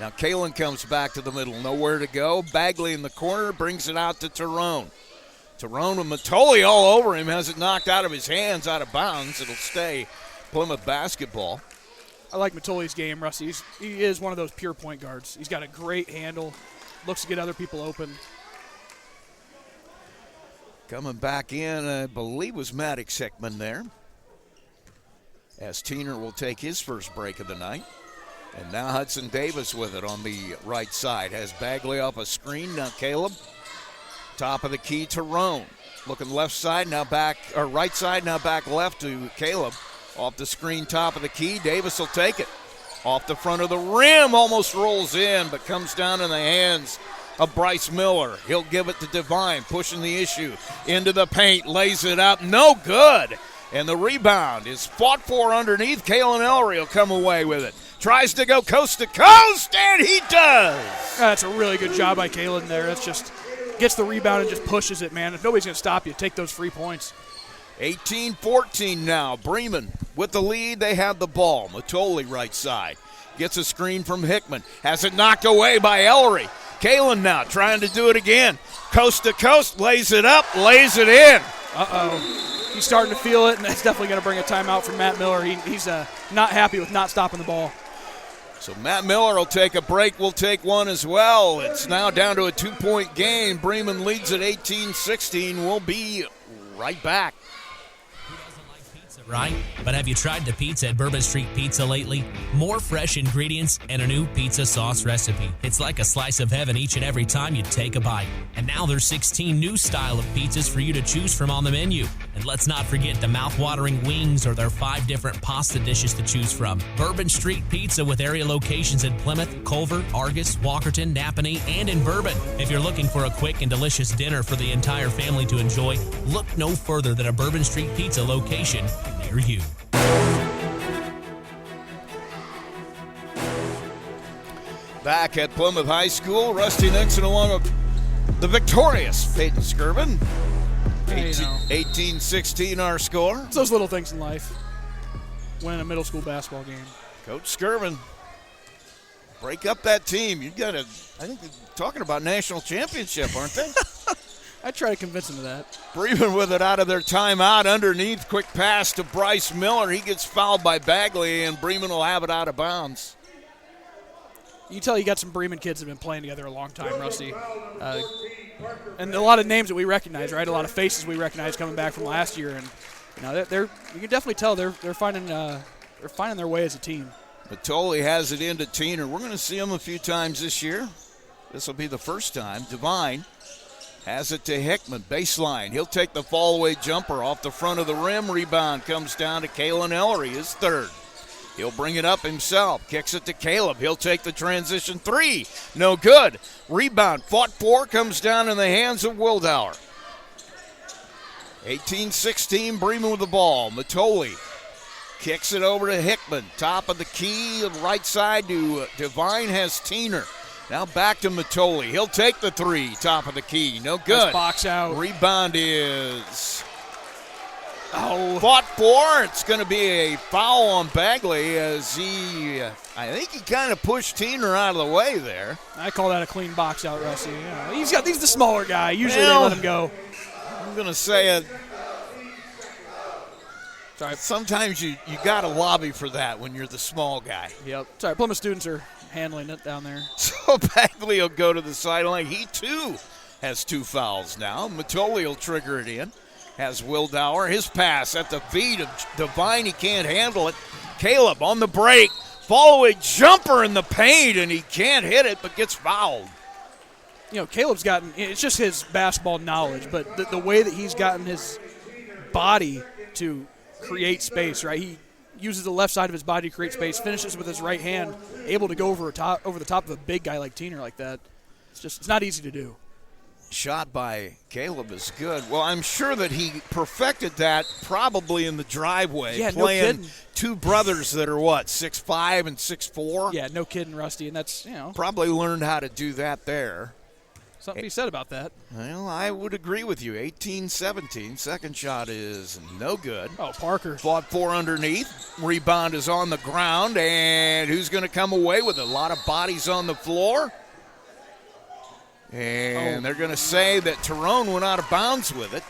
Now Kalen comes back to the middle, nowhere to go. Bagley in the corner, brings it out to Tyrone. Tyrone with Matoli all over him, has it knocked out of his hands, out of bounds. It'll stay Plymouth basketball. I like Matoli's game, Rusty. He is one of those pure point guards. He's got a great handle, looks to get other people open. Coming back in, I believe was Maddox Hickman there. As Teener will take his first break of the night. And now Hudson Davis with it on the right side. Has Bagley off a screen. Now Caleb. Top of the key to Roan. Looking left side, now back, or right side, now back left to Caleb. Off the screen, top of the key. Davis will take it. Off the front of the rim, almost rolls in, but comes down in the hands of Bryce Miller. He'll give it to Devine, pushing the issue into the paint, lays it up, no good. And the rebound is fought for underneath. Kalen Ellery will come away with it. Tries to go coast to coast, and he does. That's a really good job by Kalen there. That's just gets the rebound and just pushes it, man. If nobody's going to stop you, take those free points. 18-14 now. Bremen with the lead. They have the ball. Matoli right side. Gets a screen from Hickman. Has it knocked away by Ellery. Kalen now trying to do it again. Coast to coast. Lays it up. Lays it in. Uh-oh. He's starting to feel it, and that's definitely going to bring a timeout from Matt Miller. He's not happy with not stopping the ball. So Matt Miller will take a break. We'll take one as well. It's now down to a 2-point game. Bremen leads at 18-16. We'll be right back. Right? But have you tried the pizza at Bourbon Street Pizza lately? More fresh ingredients and a new pizza sauce recipe. It's like a slice of heaven each and every time you take a bite. And now there's 16 new style of pizzas for you to choose from on the menu. And let's not forget the mouth-watering wings or their 5 different pasta dishes to choose from. Bourbon Street Pizza with area locations in Plymouth, Culver, Argus, Walkerton, Napanee, and in Bourbon. If you're looking for a quick and delicious dinner for the entire family to enjoy, look no further than a Bourbon Street Pizza location near you. Back at Plymouth High School, Rusty Nixon along with the victorious Peyton Skirvin. 18-16 our score. It's those little things in life. Winning a middle school basketball game. Coach Skirvin, break up that team. You got to, I think they're talking about national championship, aren't they? I try to convince him of that. Bremen with it out of their timeout. Underneath, quick pass to Bryce Miller. He gets fouled by Bagley, and Bremen will have it out of bounds. You can tell you got some Bremen kids that have been playing together a long time, Rusty. And a lot of names that we recognize, right? A lot of faces we recognize coming back from last year. And you know, you can definitely tell they're finding their way as a team. Matoli has it into Teener. We're going to see him a few times this year. This will be the first time. Devine has it to Hickman, baseline. He'll take the fall-away jumper off the front of the rim. Rebound comes down to Kalen Ellery, his third. He'll bring it up himself. Kicks it to Caleb. He'll take the transition three. No good. Rebound, fought for, comes down in the hands of Wildauer. 18-16, Bremen with the ball. Matoli kicks it over to Hickman. Top of the key, right side to Devine has Teener. Now back to Matoli. He'll take the three. Top of the key. No good. Nice box out. Rebound is fought for. It's going to be a foul on Bagley as I think he kind of pushed Teener out of the way there. I call that a clean box out, Rusty. Yeah. He's the smaller guy. Usually they let him go. I'm going to say it. Sorry. Sometimes you got to lobby for that when you're the small guy. Yep. Sorry, Plymouth students are handling it down there. So Bagley will go to the sideline. He, too, has 2 fouls now. Matoli will trigger it in. Has Wildauer. His pass at the feet of Devine. He can't handle it. Caleb on the break. Follow-away jumper in the paint, and he can't hit it but gets fouled. You know, Caleb's gotten – it's just his basketball knowledge, but the way that he's gotten his body to create space, right? He uses the left side of his body to create space, finishes with his right hand, able to go over the top of a big guy like Teener like that. It's not easy to do. Shot by Caleb is good. Well, I'm sure that he perfected that probably in the driveway, playing two brothers that are, 6'5" and 6'4"? Yeah, no kidding, Rusty, and that's, probably learned how to do that there. Something to be said about that. Well, I would agree with you. 18-17. Second shot is no good. Oh, Parker. Fought for underneath. Rebound is on the ground, and who's going to come away with it? A lot of bodies on the floor. And they're going to say that Tyrone went out of bounds with it.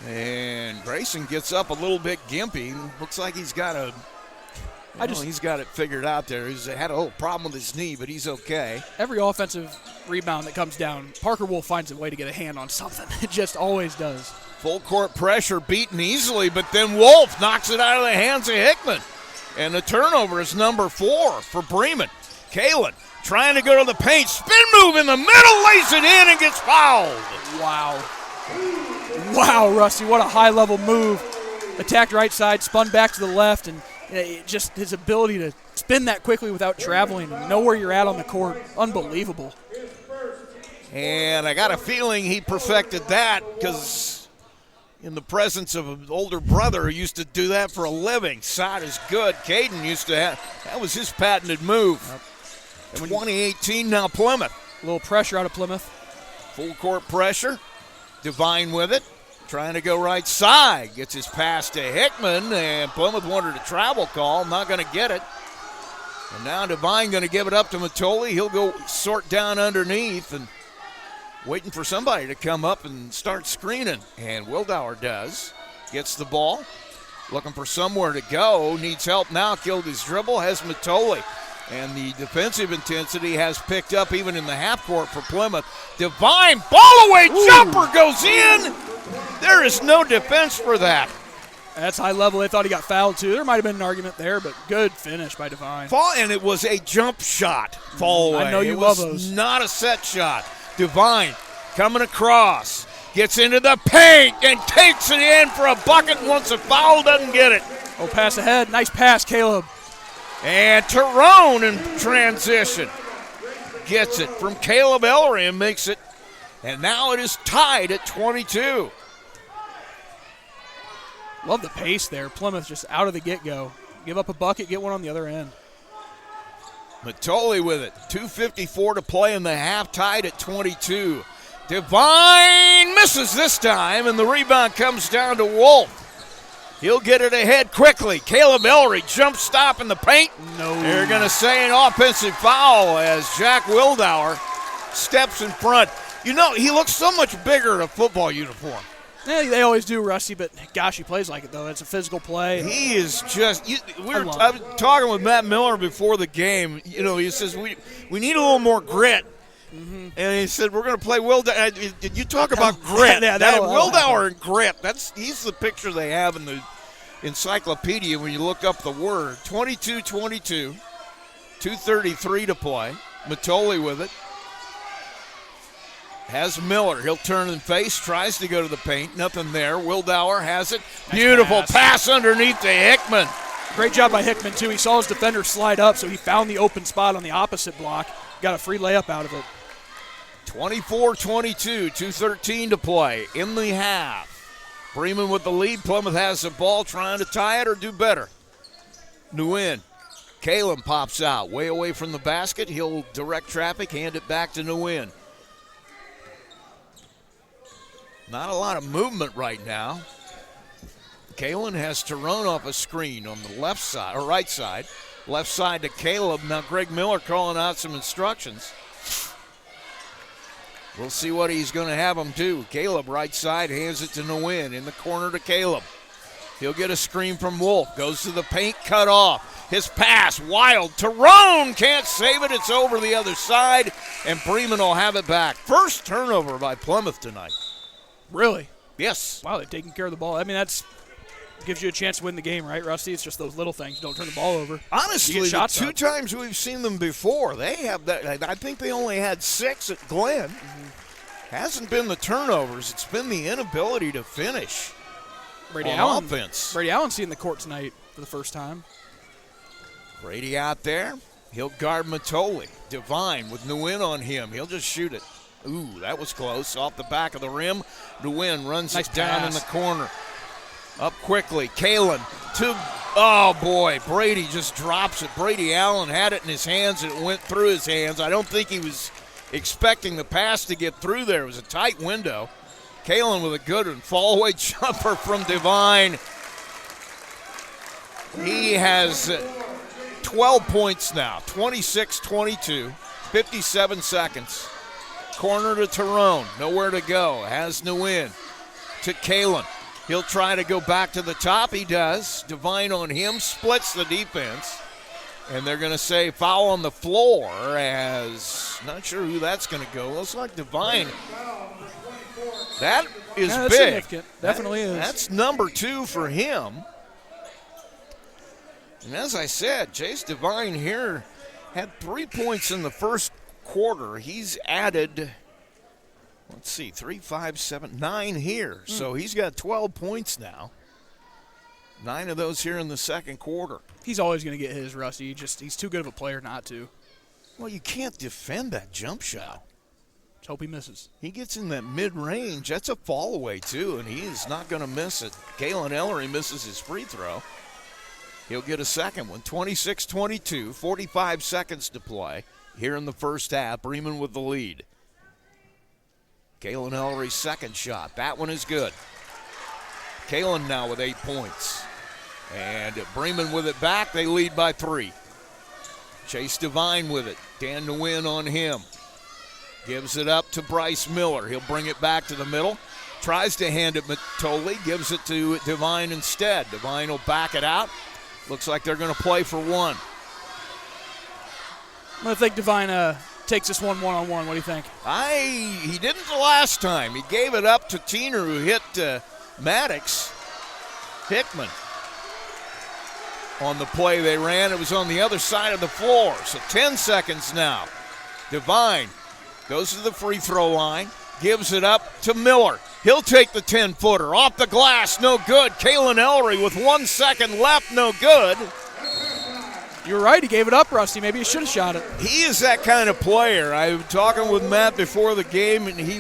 And Grayson gets up a little bit gimpy. Looks like he's got he's got it figured out there. He's had a little problem with his knee, but he's okay. Every offensive rebound that comes down, Parker Wolf finds a way to get a hand on something. It just always does. Full court pressure, beaten easily, but then Wolf knocks it out of the hands of Hickman. And the turnover is number 4 for Bremen. Kalen trying to go to the paint. Spin move in the middle, lays it in and gets fouled. Wow. Wow, Rusty, what a high-level move. Attacked right side, spun back to the left, and just his ability to spin that quickly without traveling, know where you're at on the court. Unbelievable. And I got a feeling he perfected that because in the presence of an older brother who used to do that for a living. Shot is good. Caden used to have, that was his patented move. 2018 now Plymouth. A little pressure out of Plymouth. Full court pressure. Devine with it. Trying to go right side. Gets his pass to Hickman, and Plymouth wanted a travel call. Not going to get it. And now Devine going to give it up to Matoli. He'll go sort down underneath and waiting for somebody to come up and start screening. And Wildauer does. Gets the ball. Looking for somewhere to go. Needs help now. Killed his dribble. Has Matoli. And the defensive intensity has picked up even in the half court for Plymouth. Devine, ball away, jumper goes in. There is no defense for that. That's high level. They thought he got fouled too. There might have been an argument there, but good finish by Devine. And it was a jump shot fall away. I know you love those. Not a set shot. Devine coming across, gets into the paint and takes it in for a bucket. Wants a foul, doesn't get it. Oh, pass ahead. Nice pass, Caleb. And Tyrone in transition. Gets it from Caleb Ellery and makes it. And now it is tied at 22. Love the pace there. Plymouth just out of the get-go. Give up a bucket, get one on the other end. Matoli with it. 2:54 to play in the half, tied at 22. Devine misses this time, and the rebound comes down to Wolf. He'll get it ahead quickly. Caleb Ellery jump stop in the paint. No. They're going to say an offensive foul as Jack Wildauer steps in front. You know, he looks so much bigger in a football uniform. Yeah, they always do, Rusty, but gosh, he plays like it, though. It's a physical play. He is just – I was talking with Matt Miller before the game. You know, he says, we need a little more grit. Mm-hmm. And he said, we're going to play Wildauer. You talk about grit. Wildauer and grit. He's the picture they have in the encyclopedia when you look up the word. 22-22, 2:33 to play. Matoli with it. Has Miller. He'll turn and face, tries to go to the paint. Nothing there. Wildauer has it. Nice Beautiful pass underneath to Hickman. Great job by Hickman, too. He saw his defender slide up, so he found the open spot on the opposite block. Got a free layup out of it. 24-22, 2:13 to play in the half. Bremen with the lead. Plymouth has the ball, trying to tie it or do better. Nguyen. Kalen pops out, way away from the basket. He'll direct traffic, hand it back to Nguyen. Not a lot of movement right now. Kalen has Tyrone off a screen on the left side, or right side. Left side to Caleb. Now Greg Miller calling out some instructions. We'll see what he's going to have him do. Caleb right side, hands it to Nguyen. In the corner to Caleb. He'll get a screen from Wolf. Goes to the paint, cut off. His pass, wild. Tyrone can't save it. It's over the other side, and Bremen will have it back. First turnover by Plymouth tonight. Really? Yes. Wow, they're taking care of the ball. I mean, that's gives you a chance to win the game, right, Rusty? It's just those little things. Don't turn the ball over. Honestly, the two times we've seen them before, they have that. I think they only had 6 at Glenn. Mm-hmm. Hasn't been the turnovers. It's been the inability to finish on offense. Brady Allen's seeing the court tonight for the first time. Brady out there. He'll guard Matoli. Devine with Nguyen on him. He'll just shoot it. Ooh, that was close. Off the back of the rim. Nguyen runs it down in the corner. Up quickly. Kalen oh boy, Brady just drops it. Brady Allen had it in his hands and it went through his hands. I don't think he was expecting the pass to get through there. It was a tight window. Kalen with a good one. Fall away jumper from Devine. He has 12 points now. 26-22. 57 seconds. Corner to Tyrone. Nowhere to go. Has Nguyen to Kalen. He'll try to go back to the top. He does. Devine on him. Splits the defense. And they're going to say foul on the floor as not sure who that's going to go. Looks like Devine. That is that's big. Significant. Definitely is. That's number 2 for him. And as I said, Chase Devine here had 3 points in the first quarter. He's added, 3, 5, 7, 9 here. So he's got 12 points now. 9 of those here in the second quarter. He's always going to get his, Rusty. He's too good of a player not to. Well, you can't defend that jump shot. Let's hope he misses. He gets in that mid-range. That's a fall away, too, and he is not going to miss it. Galen Ellery misses his free throw. He'll get a second one. 26-22, 45 seconds to play here in the first half. Bremen with the lead. Galen Ellery's second shot. That one is good. Kalen now with 8 points. And Bremen with it back. They lead by 3. Chase Devine with it. Dan Nguyen on him. Gives it up to Bryce Miller. He'll bring it back to the middle. Tries to hand it Matoli. Gives it to Devine instead. Devine will back it out. Looks like they're going to play for one. I think Devine takes this one-on-one. What do you think? He didn't the last time. He gave it up to Tiener, who hit Maddox. Hickman on the play they ran. It was on the other side of the floor. So 10 seconds now. Devine goes to the free throw line. Gives it up to Miller. He'll take the 10-footer. Off the glass, no good. Kalen Ellery with 1 second left, no good. You're right, he gave it up, Rusty. Maybe he should have shot it. He is that kind of player. I was talking with Matt before the game, and he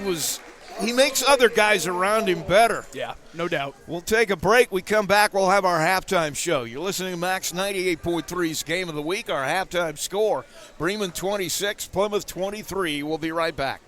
makes other guys around him better. Yeah, no doubt. We'll take a break. We come back, we'll have our halftime show. You're listening to Max 98.3's Game of the Week. Our halftime score, Bremen 26, Plymouth 23. We'll be right back.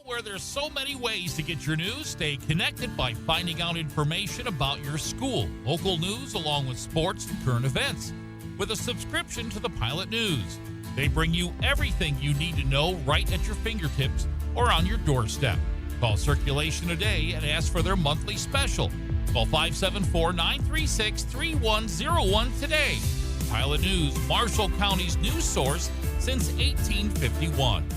Where there's so many ways to get your news, stay connected by finding out information about your school, local news, along with sports and current events. With a subscription to the Pilot News, they bring you everything you need to know right at your fingertips or on your doorstep. Call Circulation today and ask for their monthly special. Call 574-936-3101 today. Pilot News, Marshall County's news source since 1851.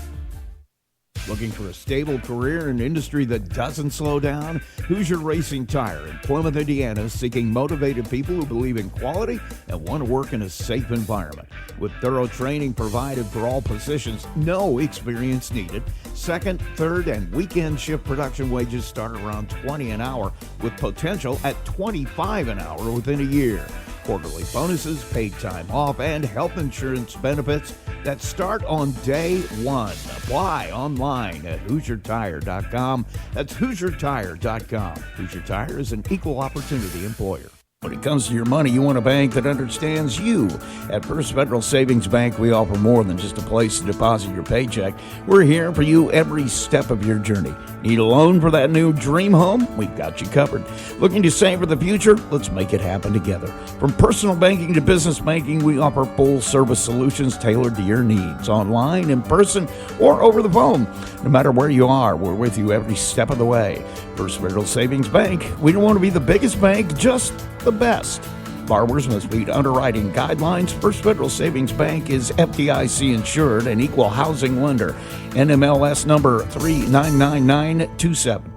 Looking for a stable career in an industry that doesn't slow down? Hoosier Racing Tire in Plymouth, Indiana is seeking motivated people who believe in quality and want to work in a safe environment. With thorough training provided for all positions, no experience needed. Second, third, and weekend shift production wages start around $20 an hour with potential at $25 an hour within a year. Quarterly bonuses, paid time off, and health insurance benefits that start on day one. Apply online at HoosierTire.com. That's HoosierTire.com. Hoosier Tire is an equal opportunity employer. When it comes to your money, you want a bank that understands you. At First Federal Savings Bank, we offer more than just a place to deposit your paycheck. We're here for you every step of your journey. Need a loan for that new dream home? We've got you covered. Looking to save for the future? Let's make it happen together. From personal banking to business banking, we offer full-service solutions tailored to your needs, online, in person, or over the phone. No matter where you are, we're with you every step of the way. First Federal Savings Bank, we don't want to be the biggest bank, just the best. Borrowers must meet underwriting guidelines. First Federal Savings Bank is FDIC insured and equal housing lender. NMLS number 399927.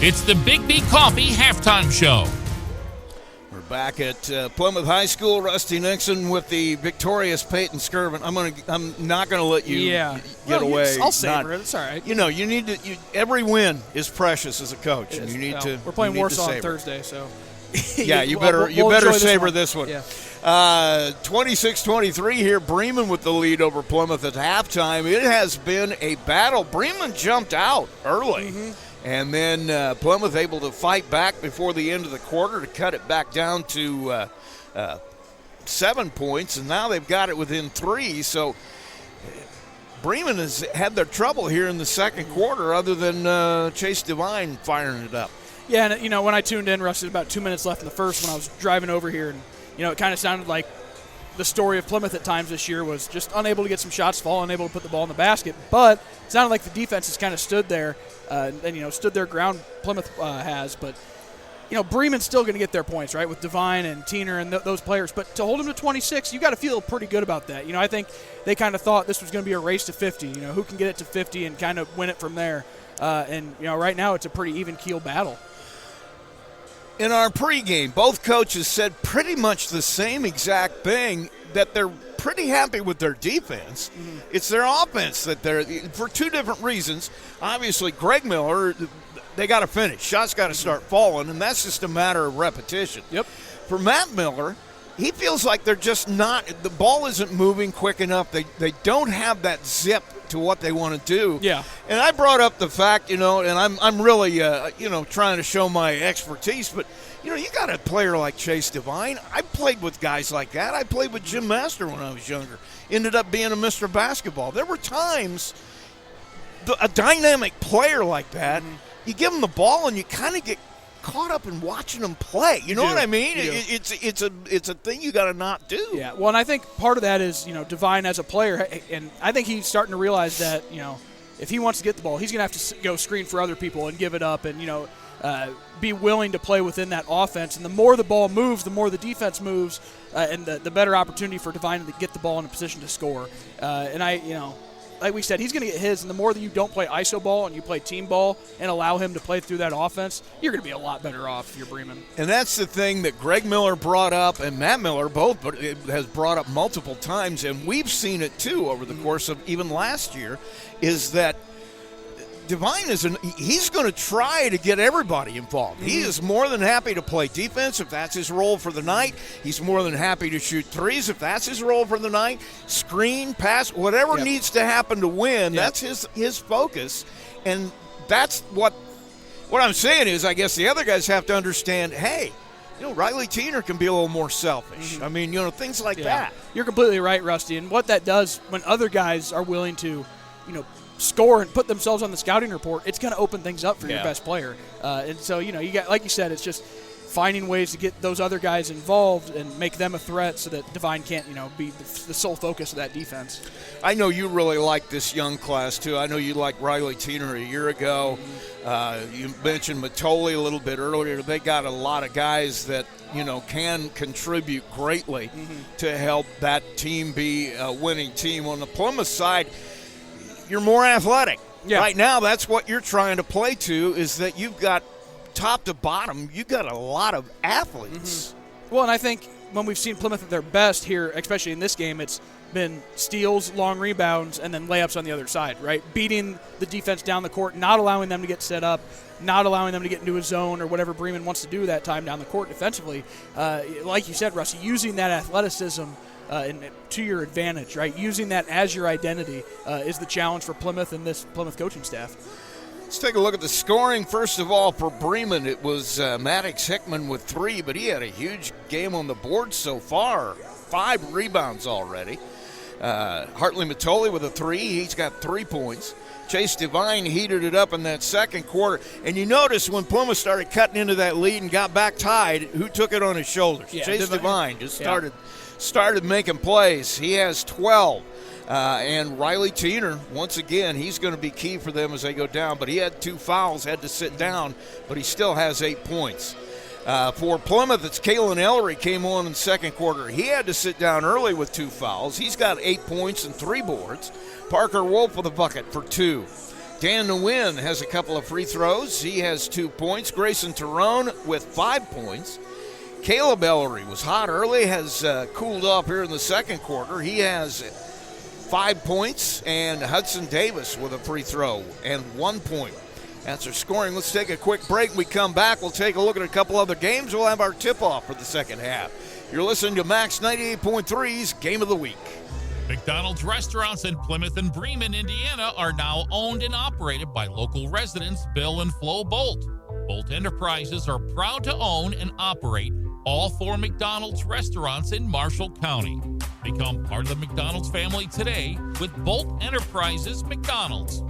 It's the Big B Coffee Halftime Show. We're back at Plymouth High School. Rusty Nixon with the victorious Peyton Skirvin. I'm not gonna let you get away. I'll savor it. It's all right. You know, you need to. every win is precious as a coach, and you need to. We're playing Warsaw on Thursday, so. Yeah, you better savor this one. Yeah. 26-23 here. Bremen with the lead over Plymouth at halftime. It has been a battle. Bremen jumped out early. Mm-hmm. And then Plymouth able to fight back before the end of the quarter to cut it back down to 7 points. And now they've got it within 3. So Bremen has had their trouble here in the second quarter other than Chase Devine firing it up. Yeah, and, you know, when I tuned in, Russ, about 2 minutes left in the first when I was driving over here. And, you know, it kind of sounded like the story of Plymouth at times this year was just unable to get some shots, unable to put the ball in the basket. But it sounded like the defense has kind of stood there and, you know, stood their ground, Plymouth has. But, you know, Bremen's still going to get their points, right, with Devine and Tiener and those players. But to hold them to 26, you got to feel pretty good about that. You know, I think they kind of thought this was going to be a race to 50. You know, who can get it to 50 and kind of win it from there. And, you know, right now it's a pretty even-keel battle. In our pregame, both coaches said pretty much the same exact thing, that they're pretty happy with their defense. Mm-hmm. It's their offense that they're, for two different reasons. Obviously, Greg Miller, they got to finish. Shots got to start falling, and that's just a matter of repetition. Yep. For Matt Miller, he feels like they're just not – the ball isn't moving quick enough. They don't have that zip to what they want to do. Yeah. And I brought up the fact, and I'm really, trying to show my expertise, but, you got a player like Chase Devine. I played with guys like that. I played with Jim Master when I was younger. Ended up being a Mr. Basketball. There were times a dynamic player like that, you give him the ball and you kind of get caught up in watching them play. You know what I mean? It's a thing you got to not do. Yeah. Well, and I think part of that is Devine as a player, and I think he's starting to realize that if he wants to get the ball, he's going to have to go screen for other people and give it up, and be willing to play within that offense. And the more the ball moves, the more the defense moves, and the better opportunity for Devine to get the ball in a position to score. And like we said, he's going to get his, and the more that you don't play iso ball and you play team ball and allow him to play through that offense, you're going to be a lot better off if you're Bremen. And that's the thing that Greg Miller brought up and Matt Miller both has brought up multiple times, and we've seen it too over the course of even last year, is that Devine he's going to try to get everybody involved. Mm-hmm. He is more than happy to play defense if that's his role for the night. He's more than happy to shoot threes if that's his role for the night. Screen, pass, whatever needs to happen to win, that's his focus. And that's what I'm saying is, I guess the other guys have to understand, hey, Riley Teener can be a little more selfish. Mm-hmm. I mean, things like that. You're completely right, Rusty. And what that does when other guys are willing to, score and put themselves on the scouting report, it's going to open things up for your best player. And so, you got, like you said, it's just finding ways to get those other guys involved and make them a threat so that Devine can't, be the sole focus of that defense. I know you really like this young class, too. I know you liked Riley Teener a year ago. You mentioned Matoli a little bit earlier. They got a lot of guys that, can contribute greatly to help that team be a winning team. On the Plymouth side, you're more athletic. Yeah. Right now, that's what you're trying to play to, is that you've got top to bottom, you've got a lot of athletes. Mm-hmm. Well, and I think when we've seen Plymouth at their best here, especially in this game, it's been steals, long rebounds, and then layups on the other side, right? Beating the defense down the court, not allowing them to get set up, not allowing them to get into a zone or whatever Bremen wants to do that time down the court defensively. Like you said, Rusty, using that athleticism to your advantage, right? Using that as your identity is the challenge for Plymouth and this Plymouth coaching staff. Let's take a look at the scoring. First of all, for Bremen, it was Maddox Hickman with 3, but he had a huge game on the board so far. 5 rebounds already. Hartley Matoli with a 3. He's got 3 points. Chase Devine heated it up in that second quarter. And you notice when Plymouth started cutting into that lead and got back tied, who took it on his shoulders? Yeah, Chase Devine just started making plays. He has 12. And Riley Teener, once again, he's going to be key for them as they go down. But he had 2 fouls, had to sit down, but he still has 8 points. For Plymouth, it's Kalen Ellery came on in the second quarter. He had to sit down early with 2 fouls. He's got 8 points and 3 boards. Parker Wolf with a bucket for 2. Dan Nguyen has a couple of free throws. He has 2 points. Grayson Terone with 5 points. Caleb Ellery was hot early, has cooled off here in the second quarter. He has 5 points, and Hudson Davis with a free throw and 1 point. That's our scoring. Let's take a quick break. When we come back, we'll take a look at a couple other games. We'll have our tip-off for the second half. You're listening to Max 98.3's Game of the Week. McDonald's restaurants in Plymouth and Bremen, Indiana are now owned and operated by local residents Bill and Flo Bolt. Bolt Enterprises are proud to own and operate all 4 McDonald's restaurants in Marshall County. Become part of the McDonald's family today with Bolt Enterprises McDonald's.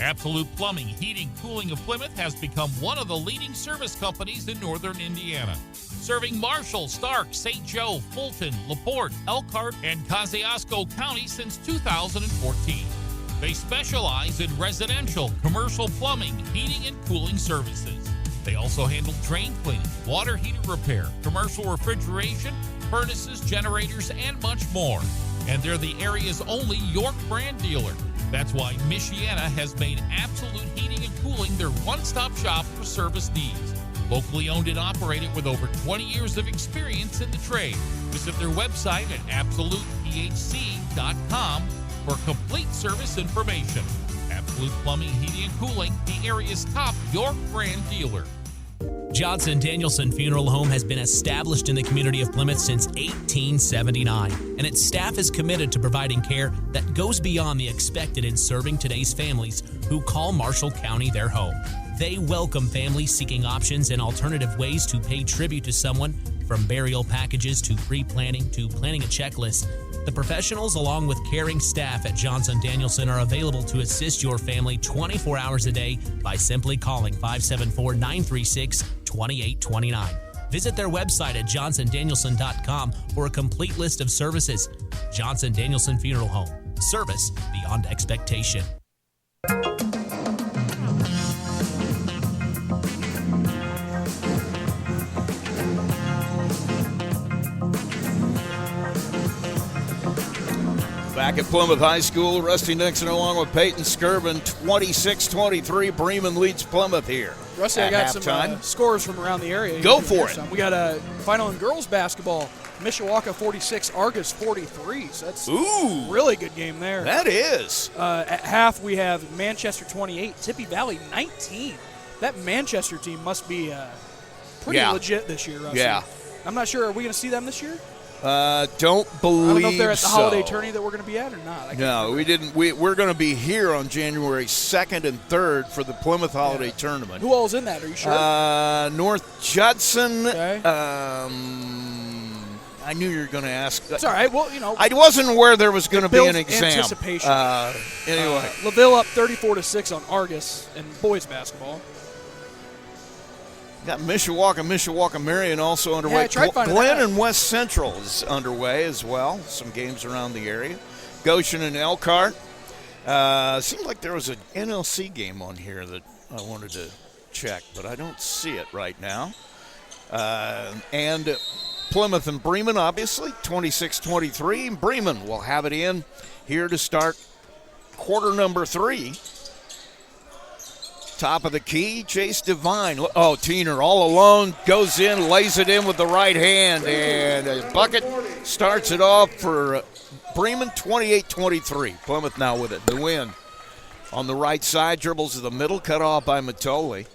Absolute Plumbing, Heating, Cooling of Plymouth has become one of the leading service companies in northern Indiana, serving Marshall, Stark, St. Joe, Fulton, LaPorte, Elkhart, and Kosciuszko County since 2014. They specialize in residential, commercial plumbing, heating, and cooling services. They also handle drain cleaning, water heater repair, commercial refrigeration, furnaces, generators, and much more. And they're the area's only York brand dealer. That's why Michiana has made Absolute Heating and Cooling, their one-stop shop for service needs. Locally owned and operated with over 20 years of experience in the trade. Visit their website at absolutephc.com for complete service information. Absolute Plumbing, Heating, and Cooling, the area's top York brand dealer. Johnson Danielson Funeral Home has been established in the community of Plymouth since 1879, and its staff is committed to providing care that goes beyond the expected in serving today's families who call Marshall County their home. They welcome families seeking options and alternative ways to pay tribute to someone, from burial packages to pre-planning to planning a checklist. The professionals, along with caring staff at Johnson Danielson, are available to assist your family 24 hours a day by simply calling 574-936-2829. Visit their website at johnsondanielson.com for a complete list of services. Johnson Danielson Funeral Home. Service beyond expectation. Back at Plymouth High School, Rusty Nixon along with Peyton Skirvin, 26-23. Bremen leads Plymouth here. Rusty, I got some scores from around the area. Go for it. We got a final in girls basketball. Mishawaka 46, Argus 43. So that's a really good game there. That is. At half, we have Manchester 28, Tippy Valley 19. That Manchester team must be pretty legit this year, Rusty. Yeah. I'm not sure. Are we going to see them this year? Don't believe so. I don't know if they're at the holiday tourney that we're going to be at or not. No, we didn't. We're going to be here on January 2nd and 3rd for the Plymouth Holiday Tournament. Who all is in that? Are you sure? North Judson. Okay. I knew you were going to ask. It's all right. Well, I wasn't aware there was going to be an exam. Anticipation. Anyway. LaVille up 34-6 on Argus in boys basketball. Got Mishawaka Marion also underway. Glen and West Central is underway as well. Some games around the area. Goshen and Elkhart. Seemed like there was an NLC game on here that I wanted to check, but I don't see it right now. And Plymouth and Bremen, obviously, 26-23. Bremen will have it in here to start quarter number 3. Top of the key, Chase Devine. Oh, Teener all alone, goes in, lays it in with the right hand, and a bucket starts it off for Bremen, 28-23. Plymouth now with it, the win. On the right side, dribbles to the middle, cut off by Matoli.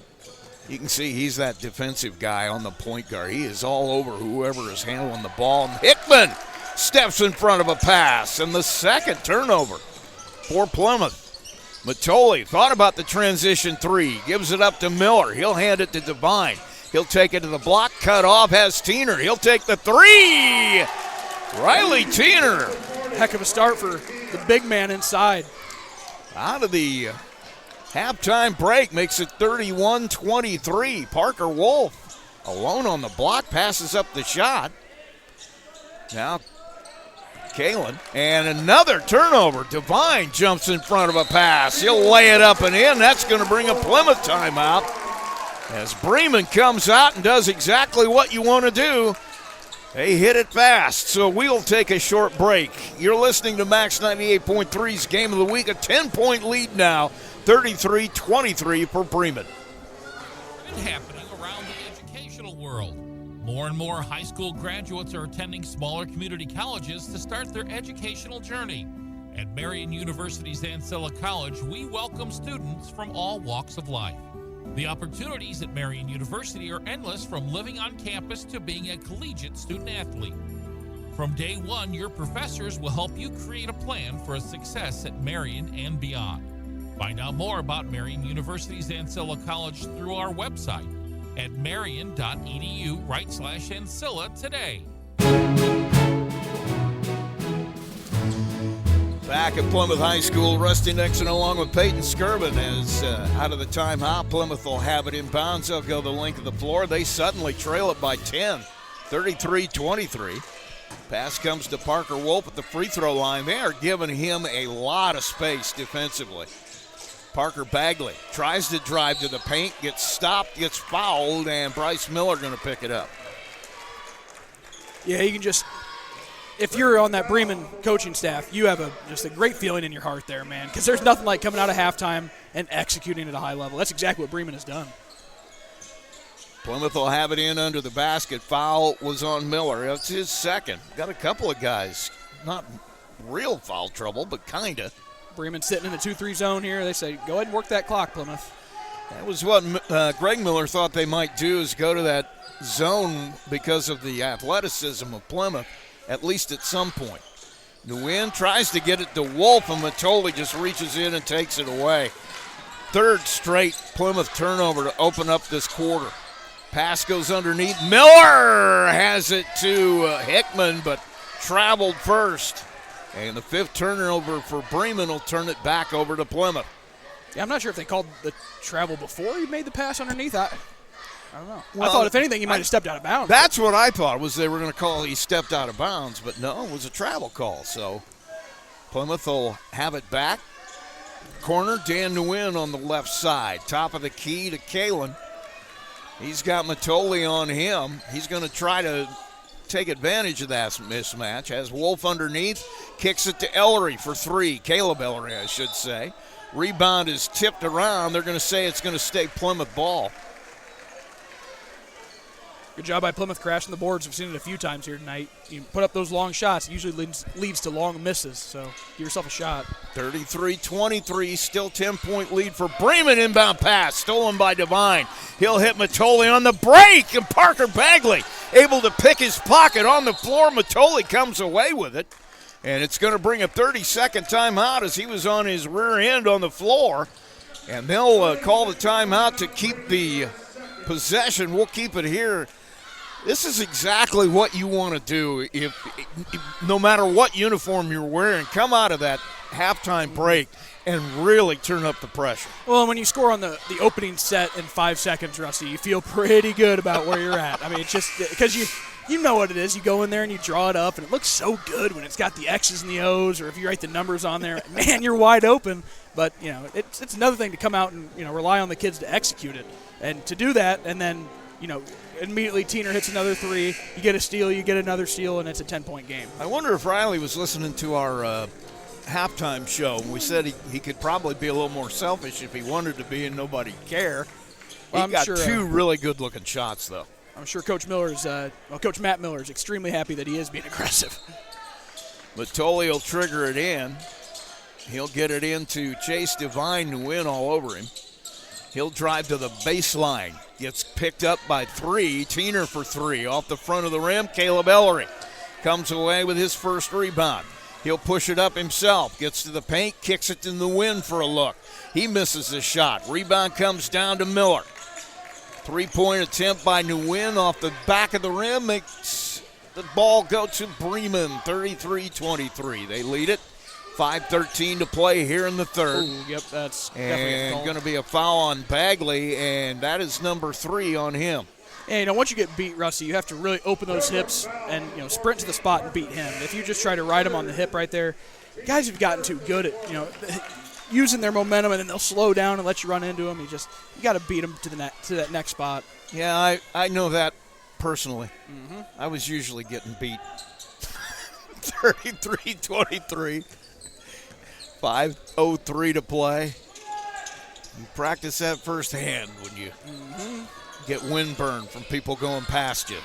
You can see he's that defensive guy on the point guard. He is all over whoever is handling the ball. And Hickman steps in front of a pass, and the second turnover for Plymouth. Matoli thought about the transition 3, gives it up to Miller. He'll hand it to Devine. He'll take it to the block, cut off, has Teener. He'll take the 3. Riley Teener. Heck of a start for the big man inside. Out of the halftime break, makes it 31-23. Parker Wolf alone on the block, passes up the shot. Now Kalen, and another turnover. Devine jumps in front of a pass. He'll lay it up and in. That's going to bring a Plymouth timeout as Bremen comes out and does exactly what you want to do. They hit it fast, so we'll take a short break. You're listening to Max 98.3's Game of the Week, a 10-point lead now, 33-23 for Bremen. What's happening around the educational world? More and more high school graduates are attending smaller community colleges to start their educational journey. At Marion University's Ancilla College, we welcome students from all walks of life. The opportunities at Marion University are endless, from living on campus to being a collegiate student athlete. From day one, your professors will help you create a plan for a success at Marion and beyond. Find out more about Marion University's Ancilla College through our website at marion.edu/Ancilla today. Back at Plymouth High School, Rusty Nixon along with Peyton Skirvin is out of the timeout. Plymouth will have it inbounds. They'll go the length of the floor. They suddenly trail it by 10, 33-23. Pass comes to Parker Wolf at the free throw line. They are giving him a lot of space defensively. Parker Bagley tries to drive to the paint, gets stopped, gets fouled, and Bryce Miller going to pick it up. Yeah, you can just if you're on that Bremen coaching staff, you have just a great feeling in your heart there, man, because there's nothing like coming out of halftime and executing at a high level. That's exactly what Bremen has done. Plymouth will have it in under the basket. Foul was on Miller. That's his second. Got a couple of guys, not real foul trouble, but kind of. Bremen sitting in the 2-3 zone here. They say, go ahead and work that clock, Plymouth. That was what Greg Miller thought they might do, is go to that zone because of the athleticism of Plymouth, at least at some point. Nguyen tries to get it to Wolf, and Matoli just reaches in and takes it away. Third straight Plymouth turnover to open up this quarter. Pass goes underneath. Miller has it to Hickman, but traveled first. And the fifth turnover for Bremen will turn it back over to Plymouth. Yeah, I'm not sure if they called the travel before he made the pass underneath. I don't know. Well, I thought, if anything, he might have stepped out of bounds. That's what I thought, was they were going to call he stepped out of bounds, but no, it was a travel call. So Plymouth will have it back. Corner, Dan Nguyen on the left side. Top of the key to Kalen. He's got Matoli on him. He's going to try to take advantage of that mismatch. Has Wolf underneath. Kicks it to Ellery for three. Caleb Ellery, I should say. Rebound is tipped around. They're going to say it's going to stay Plymouth ball. Good job by Plymouth crashing the boards. We've seen it a few times here tonight. You put up those long shots, it usually leads to long misses, so give yourself a shot. 33-23, still 10-point lead for Bremen. Inbound pass, stolen by Devine. He'll hit Matoli on the break, and Parker Bagley able to pick his pocket on the floor. Matoli comes away with it, and it's going to bring a 30-second timeout as he was on his rear end on the floor, and they'll call the timeout to keep the possession. We'll keep it here. This is exactly what you want to do if no matter what uniform you're wearing, come out of that halftime break and really turn up the pressure. Well, when you score on the opening set in 5 seconds, Rusty, you feel pretty good about where you're at. I mean, it's just because you know what it is. You go in there and you draw it up, and it looks so good when it's got the X's and the O's, or if you write the numbers on there. Man, you're wide open. But, you know, it's another thing to come out and, you know, rely on the kids to execute it. And to do that, and then, you know, immediately Tiener hits another three, you get a steal, you get another steal, and it's a 10-point game. I wonder if Riley was listening to our halftime show. We said he could probably be a little more selfish if he wanted to be and nobody care. He got two really good-looking shots, though. I'm sure Coach Matt Miller is extremely happy that he is being aggressive. Matoli will trigger it in. He'll get it into Chase Devine to win all over him. He'll drive to the baseline. Gets picked up by three. Tiener for three. Off the front of the rim, Caleb Ellery comes away with his first rebound. He'll push it up himself. Gets to the paint, kicks it in the wind for a look. He misses the shot. Rebound comes down to Miller. Three-point attempt by Nguyen off the back of the rim. Makes the ball go to Bremen, 33-23. They lead it. 5:13 to play here in the third. Ooh, yep, that's definitely going to be a foul on Bagley, and that is number 3 on him. And, you know, once you get beat, Rusty, you have to really open those hips and, you know, sprint to the spot and beat him. If you just try to ride him on the hip right there, guys have gotten too good at, you know, using their momentum, and then they'll slow down and let you run into them. You got to beat them to that next spot. Yeah, I know that personally. Mm-hmm. I was usually getting beat. 33-23. 5:03 to play. You practice that firsthand when you get windburn from people going past you.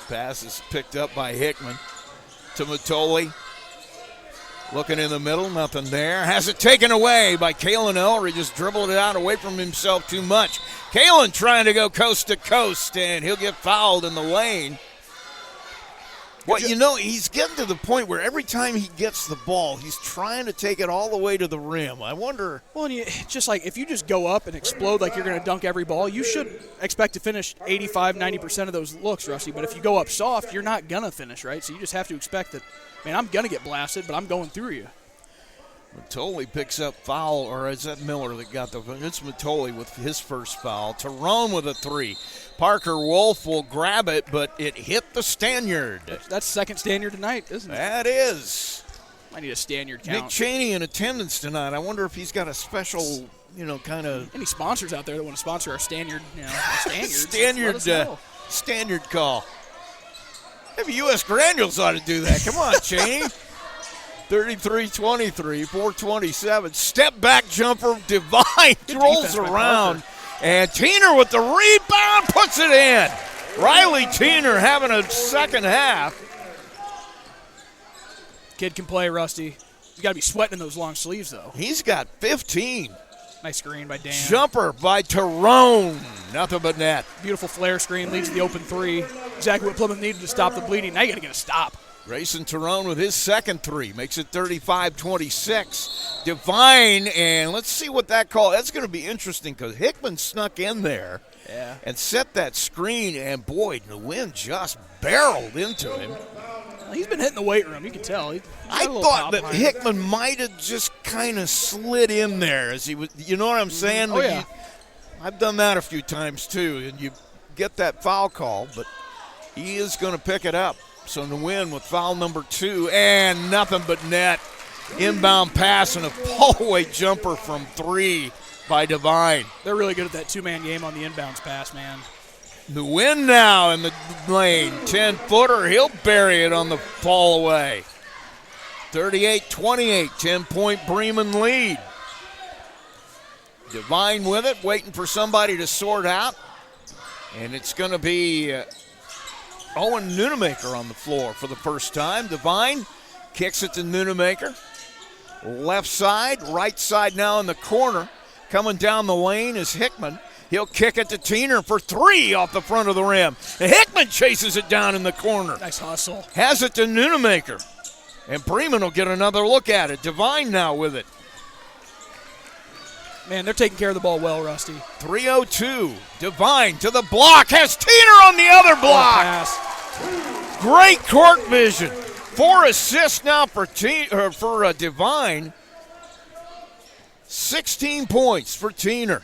Pass is picked up by Hickman to Matoli. Looking in the middle, nothing there. Has it taken away by Kalen Ellery. Just dribbled it out away from himself too much. Kalen trying to go coast to coast, and he'll get fouled in the lane. Well, you know, he's getting to the point where every time he gets the ball, he's trying to take it all the way to the rim. I wonder. Well, and just like if you just go up and explode like you're going to dunk every ball, you should expect to finish 85-90% of those looks, Rusty. But if you go up soft, you're not going to finish, right? So you just have to expect that, man, I'm going to get blasted, but I'm going through you. Matoli picks up foul, or is that Miller that got the – it's Matoli with his first foul. Tyrone with a 3. Parker Wolf will grab it, but it hit the Stanyard. That's second Stanyard tonight, isn't it? That is. I need a Stanyard count. Nick Cheney in attendance tonight. I wonder if he's got a special, you know, kind of – any sponsors out there that want to sponsor our Stanyard, you know, Stanyard call. Maybe U.S. Granules ought to do that. Come on, Cheney. 33-23, 4:27. Step back jumper. Divine rolls around. And Teener with the rebound puts it in. Riley Teener having a second half. Kid can play, Rusty. You got to be sweating in those long sleeves, though. He's got 15. Nice screen by Dan. Jumper by Tyrone. Nothing but net. Beautiful flare screen, leads to the open three. Exactly what Plymouth needed to stop the bleeding. Now you got to get a stop. Grayson Tyrone with his second three makes it 35-26. Divine, and let's see what that call. That's going to be interesting because Hickman snuck in there and set that screen, and boy, the wind just barreled into him. He's been hitting the weight room. You can tell. I thought that Hickman might have just kind of slid in there as he was. You know what I'm saying? Oh, yeah. I've done that a few times too, and you get that foul call, but he is going to pick it up. So to win with foul number 2 and nothing but net. Inbound pass and a pull-away jumper from 3 by Divine. They're really good at that two-man game on the inbounds pass, man. The win now in the lane. 10-footer. He'll bury it on the fall away. 38-28. 10-point Bremen lead. Divine with it, waiting for somebody to sort out. And it's going to be Owen Nunemaker on the floor for the first time. Divine kicks it to Nunemaker. Left side, right side now in the corner. Coming down the lane is Hickman. He'll kick it to Teener for 3 off the front of the rim. And Hickman chases it down in the corner. Nice hustle. Has it to Nunemaker. And Bremen will get another look at it. Divine now with it. Man, they're taking care of the ball well, Rusty. 3:02. Divine to the block. Has Teener on the other block. Pass. Great court vision. 4 assists now for Divine. 16 points for Teener.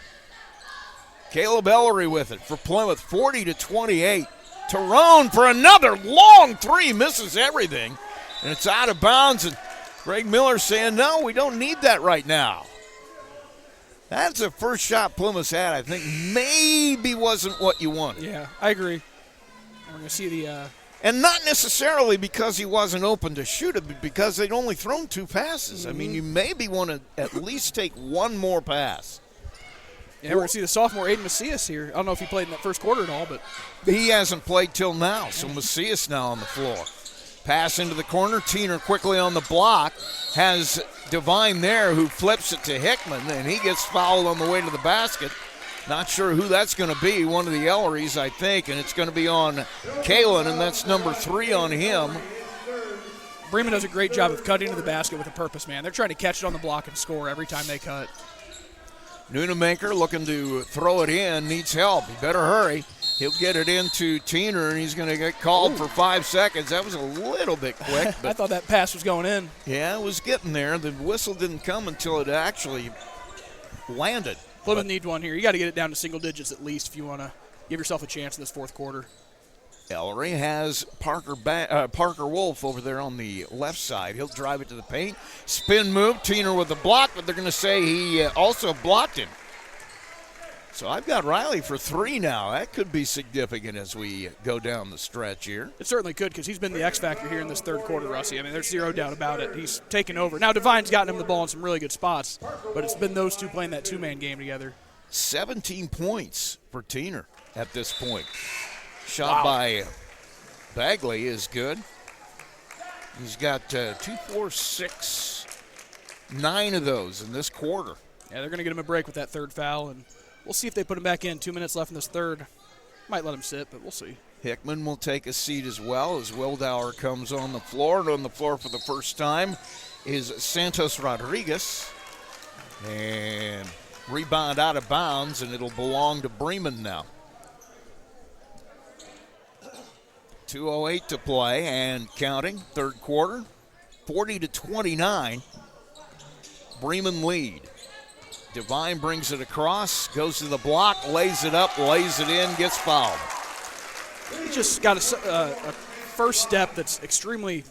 Caleb Ellery with it for Plymouth, 40-28. Tyrone for another long 3, misses everything, and it's out of bounds. And Greg Miller saying, no, we don't need that right now. That's the first shot Plymouth's had. I think maybe wasn't what you wanted. Yeah, I agree. We're going to see the and not necessarily because he wasn't open to shoot it, but because they'd only thrown 2 passes. Mm-hmm. I mean, you maybe want to at least take one more pass. Yeah, we're going to see the sophomore Aiden Macias here. I don't know if he played in that first quarter at all, but he hasn't played till now, so Macias now on the floor. Pass into the corner. Teener quickly on the block. Has Divine there who flips it to Hickman, and he gets fouled on the way to the basket. Not sure who that's going to be. One of the Ellerys, I think, and it's going to be on Kalen, and that's number 3 on him. Bremen does a great job of cutting to the basket with a purpose, man. They're trying to catch it on the block and score every time they cut. Nunemaker looking to throw it in, needs help. He better hurry. He'll get it into Teener, and he's going to get called for 5 seconds. That was a little bit quick. But I thought that pass was going in. Yeah, it was getting there. The whistle didn't come until it actually landed. Plymouth need one here. You got to get it down to single digits at least if you want to give yourself a chance in this fourth quarter. Ellery has Parker Wolf over there on the left side. He'll drive it to the paint. Spin move. Teener with the block, but they're going to say he also blocked him. So I've got Riley for 3 now. That could be significant as we go down the stretch here. It certainly could because he's been the X factor here in this third quarter, Rusty. I mean, there's zero doubt about it. He's taken over. Now, Divine's gotten him the ball in some really good spots, but it's been those two playing that two-man game together. 17 points for Teener at this point. Shot by Bagley is good. He's got 2, 4, 6, 9 of those in this quarter. Yeah, they're going to get him a break with that third foul, and we'll see if they put him back in. 2 minutes left in this third. Might let him sit, but we'll see. Hickman will take a seat as well as Wildauer comes on the floor. And on the floor for the first time is Santos Rodriguez. And rebound out of bounds, and it'll belong to Bremen now. 2:08 to play and counting, third quarter. 40-29. Bremen lead. Divine brings it across, goes to the block, lays it up, lays it in, gets fouled. He just got a first step that's extremely,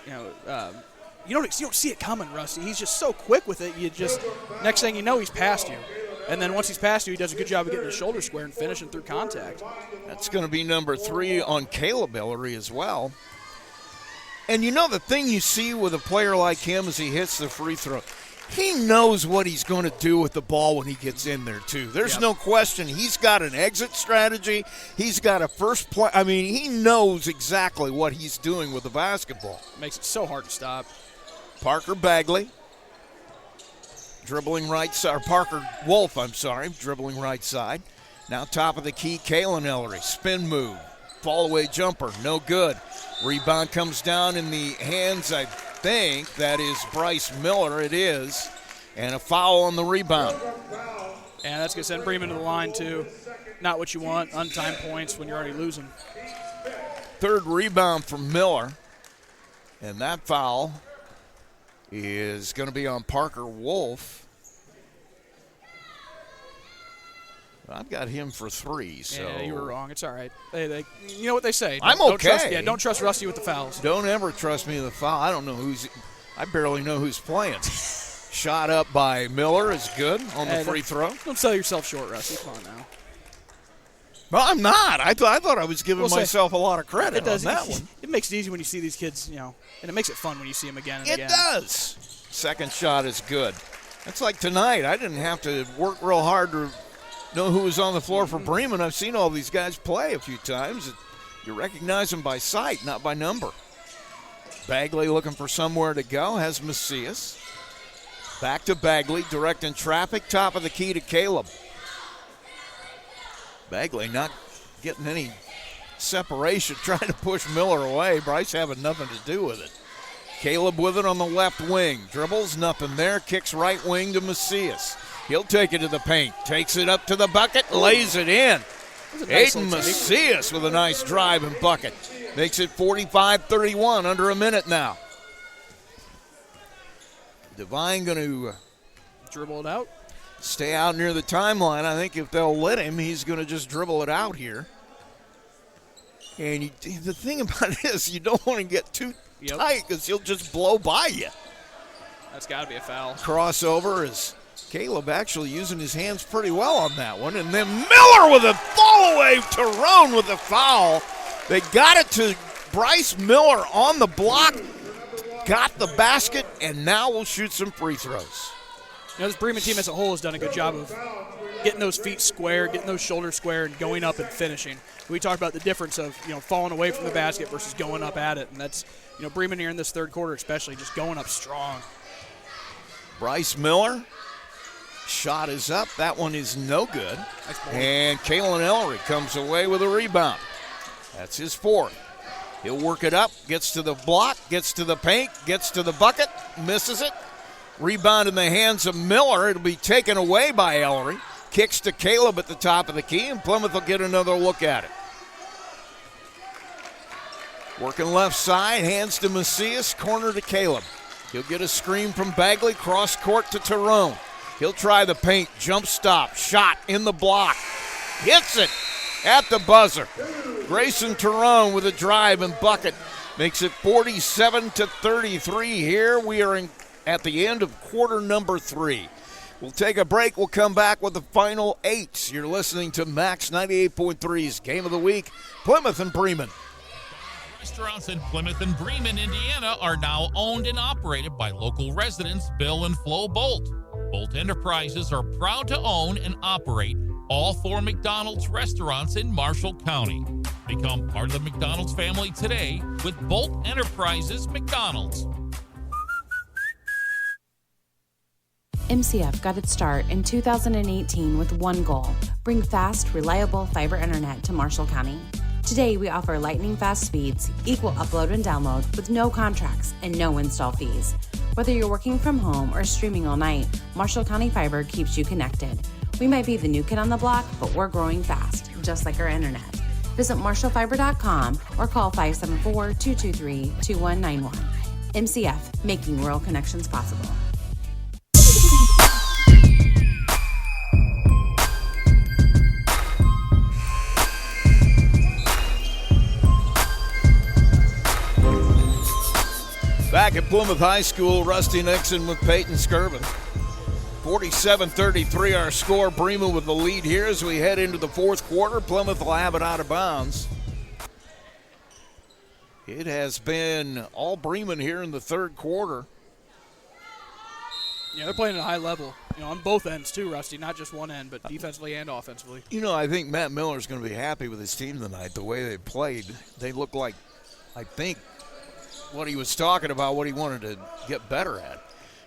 you don't see it coming, Rusty. He's just so quick with it. You just next thing you know, he's past you. And then once he's past you, he does a good job of getting his shoulder square and finishing through contact. That's going to be number 3 on Caleb Ellery as well. And you know the thing you see with a player like him as he hits the free throw, he knows what he's going to do with the ball when he gets in there, too. There's no question. He's got an exit strategy. He's got a first play. I mean, he knows exactly what he's doing with the basketball. Makes it so hard to stop. Parker Bagley, dribbling right side. Or Parker Wolf, dribbling right side. Now top of the key, Kalen Ellery. Spin move. Fall away jumper. No good. Rebound comes down in the hands, I think that is Bryce Miller. It is. And a foul on the rebound. And that's going to send Bremen to the line, too. Not what you want, untimed points when you're already losing. Third rebound for Miller. And that foul is going to be on Parker Wolf. I've got him for 3. So. Yeah, you were wrong. It's all right. They you know what they say. I'm okay. Don't trust Rusty with the fouls. Don't ever trust me with the foul. I don't know I barely know who's playing. Shot up by Miller is good on the free throw. Don't sell yourself short, Rusty. Come on now. Well, I'm not. I thought I was giving myself a lot of credit on that one. It makes it easy when you see these kids, and it makes it fun when you see them again and again. It does. Second shot is good. That's like tonight. I didn't have to work real hard to know who was on the floor for Bremen. I've seen all these guys play a few times. You recognize them by sight, not by number. Bagley looking for somewhere to go, has Macias. Back to Bagley, directing traffic, top of the key to Caleb. Bagley not getting any separation, trying to push Miller away. Bryce having nothing to do with it. Caleb with it on the left wing. Dribbles, nothing there. Kicks right wing to Macias. He'll take it to the paint. Takes it up to the bucket, lays it in. Aiden Macias with a nice drive and bucket. Makes it 45-31, under a minute now. Devine going to dribble it out. Stay out near the timeline. I think if they'll let him, he's going to just dribble it out here. And the thing about it is you don't want to get too tight because he'll just blow by you. That's got to be a foul. Crossover is Caleb actually using his hands pretty well on that one. And then Miller with a fall away. Tyrone with a foul. They got it to Bryce Miller on the block. Got the basket, and now we'll shoot some free throws. This Bremen team as a whole has done a good job of getting those feet square, getting those shoulders square, and going up and finishing. We talked about the difference of falling away from the basket versus going up at it, and that's Bremen here in this third quarter especially just going up strong. Bryce Miller, shot is up. That one is no good. And Kalen Ellery comes away with a rebound. That's his 4th. He'll work it up, gets to the block, gets to the paint, gets to the bucket, misses it. Rebound in the hands of Miller. It'll be taken away by Ellery. Kicks to Caleb at the top of the key, and Plymouth will get another look at it. Working left side, hands to Macias, corner to Caleb. He'll get a screen from Bagley, cross court to Tyrone. He'll try the paint, jump stop, shot in the block. Hits it at the buzzer. Grayson Tyrone with a drive and bucket. Makes it 47-33 here. We are at the end of quarter number 3. We'll take a break. We'll come back with the final 8. You're listening to Max 98.3's Game of the Week, Plymouth and Bremen. Restaurants in Plymouth and Bremen, Indiana are now owned and operated by local residents Bill and Flo Bolt. Bolt Enterprises are proud to own and operate all 4 McDonald's restaurants in Marshall County. Become part of the McDonald's family today with Bolt Enterprises McDonald's. MCF got its start in 2018 with one goal: bring fast, reliable fiber internet to Marshall County. Today, we offer lightning fast speeds, equal upload and download with no contracts and no install fees. Whether you're working from home or streaming all night, Marshall County Fiber keeps you connected. We might be the new kid on the block, but we're growing fast, just like our internet. Visit marshallfiber.com or call 574-223-2191. MCF, making rural connections possible. Back at Plymouth High School, Rusty Nixon with Peyton Skirvin. 47-33 our score. Bremen with the lead here as we head into the fourth quarter. Plymouth will have it out of bounds. It has been all Bremen here in the third quarter. Yeah, they're playing at a high level, on both ends too, Rusty, not just one end, but defensively and offensively. I think Matt Miller's going to be happy with his team tonight, the way they played. They look like, I think, what he was talking about, what he wanted to get better at.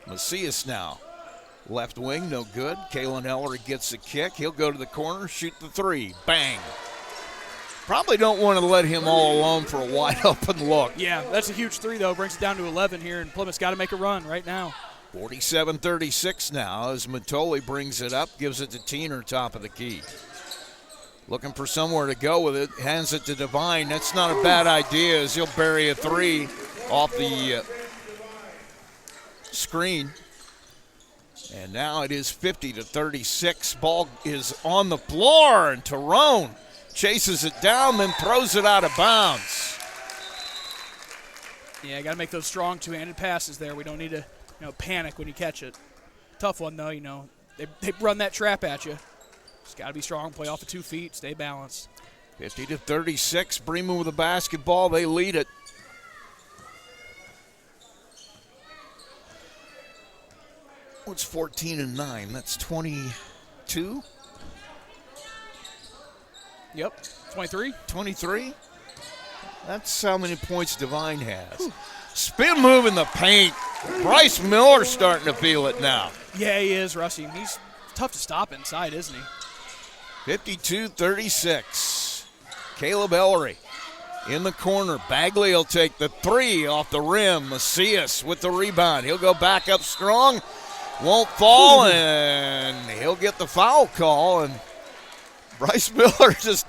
Macias now. Left wing, no good. Kalen Ellery gets the kick. He'll go to the corner, shoot the three. Bang. Probably don't want to let him all alone for a wide open look. Yeah, that's a huge three, though. Brings it down to 11 here, and Plymouth's got to make a run right now. 47-36 now as Matoli brings it up, gives it to Teener, top of the key. Looking for somewhere to go with it, hands it to Devine. That's not a bad idea as he'll bury a three off the screen. And now it is 50-36. Ball is on the floor, and Tyrone chases it down, then throws it out of bounds. Yeah, got to make those strong two-handed passes there. We don't need to panic when you catch it. Tough one, though, They run that trap at you. Just got to be strong, play off of 2 feet, stay balanced. 50-36, Bremen with the basketball. They lead it. What's 14-9? That's 22? Yep, 23. 23? That's how many points Devine has. Whew. Spin move in the paint. Bryce Miller's starting to feel it now. Yeah, he is, Rusty. He's tough to stop inside, isn't he? 52-36. Caleb Ellery in the corner. Bagley will take the three off the rim. Macias with the rebound. He'll go back up strong. Won't fall, and he'll get the foul call. And Bryce Miller just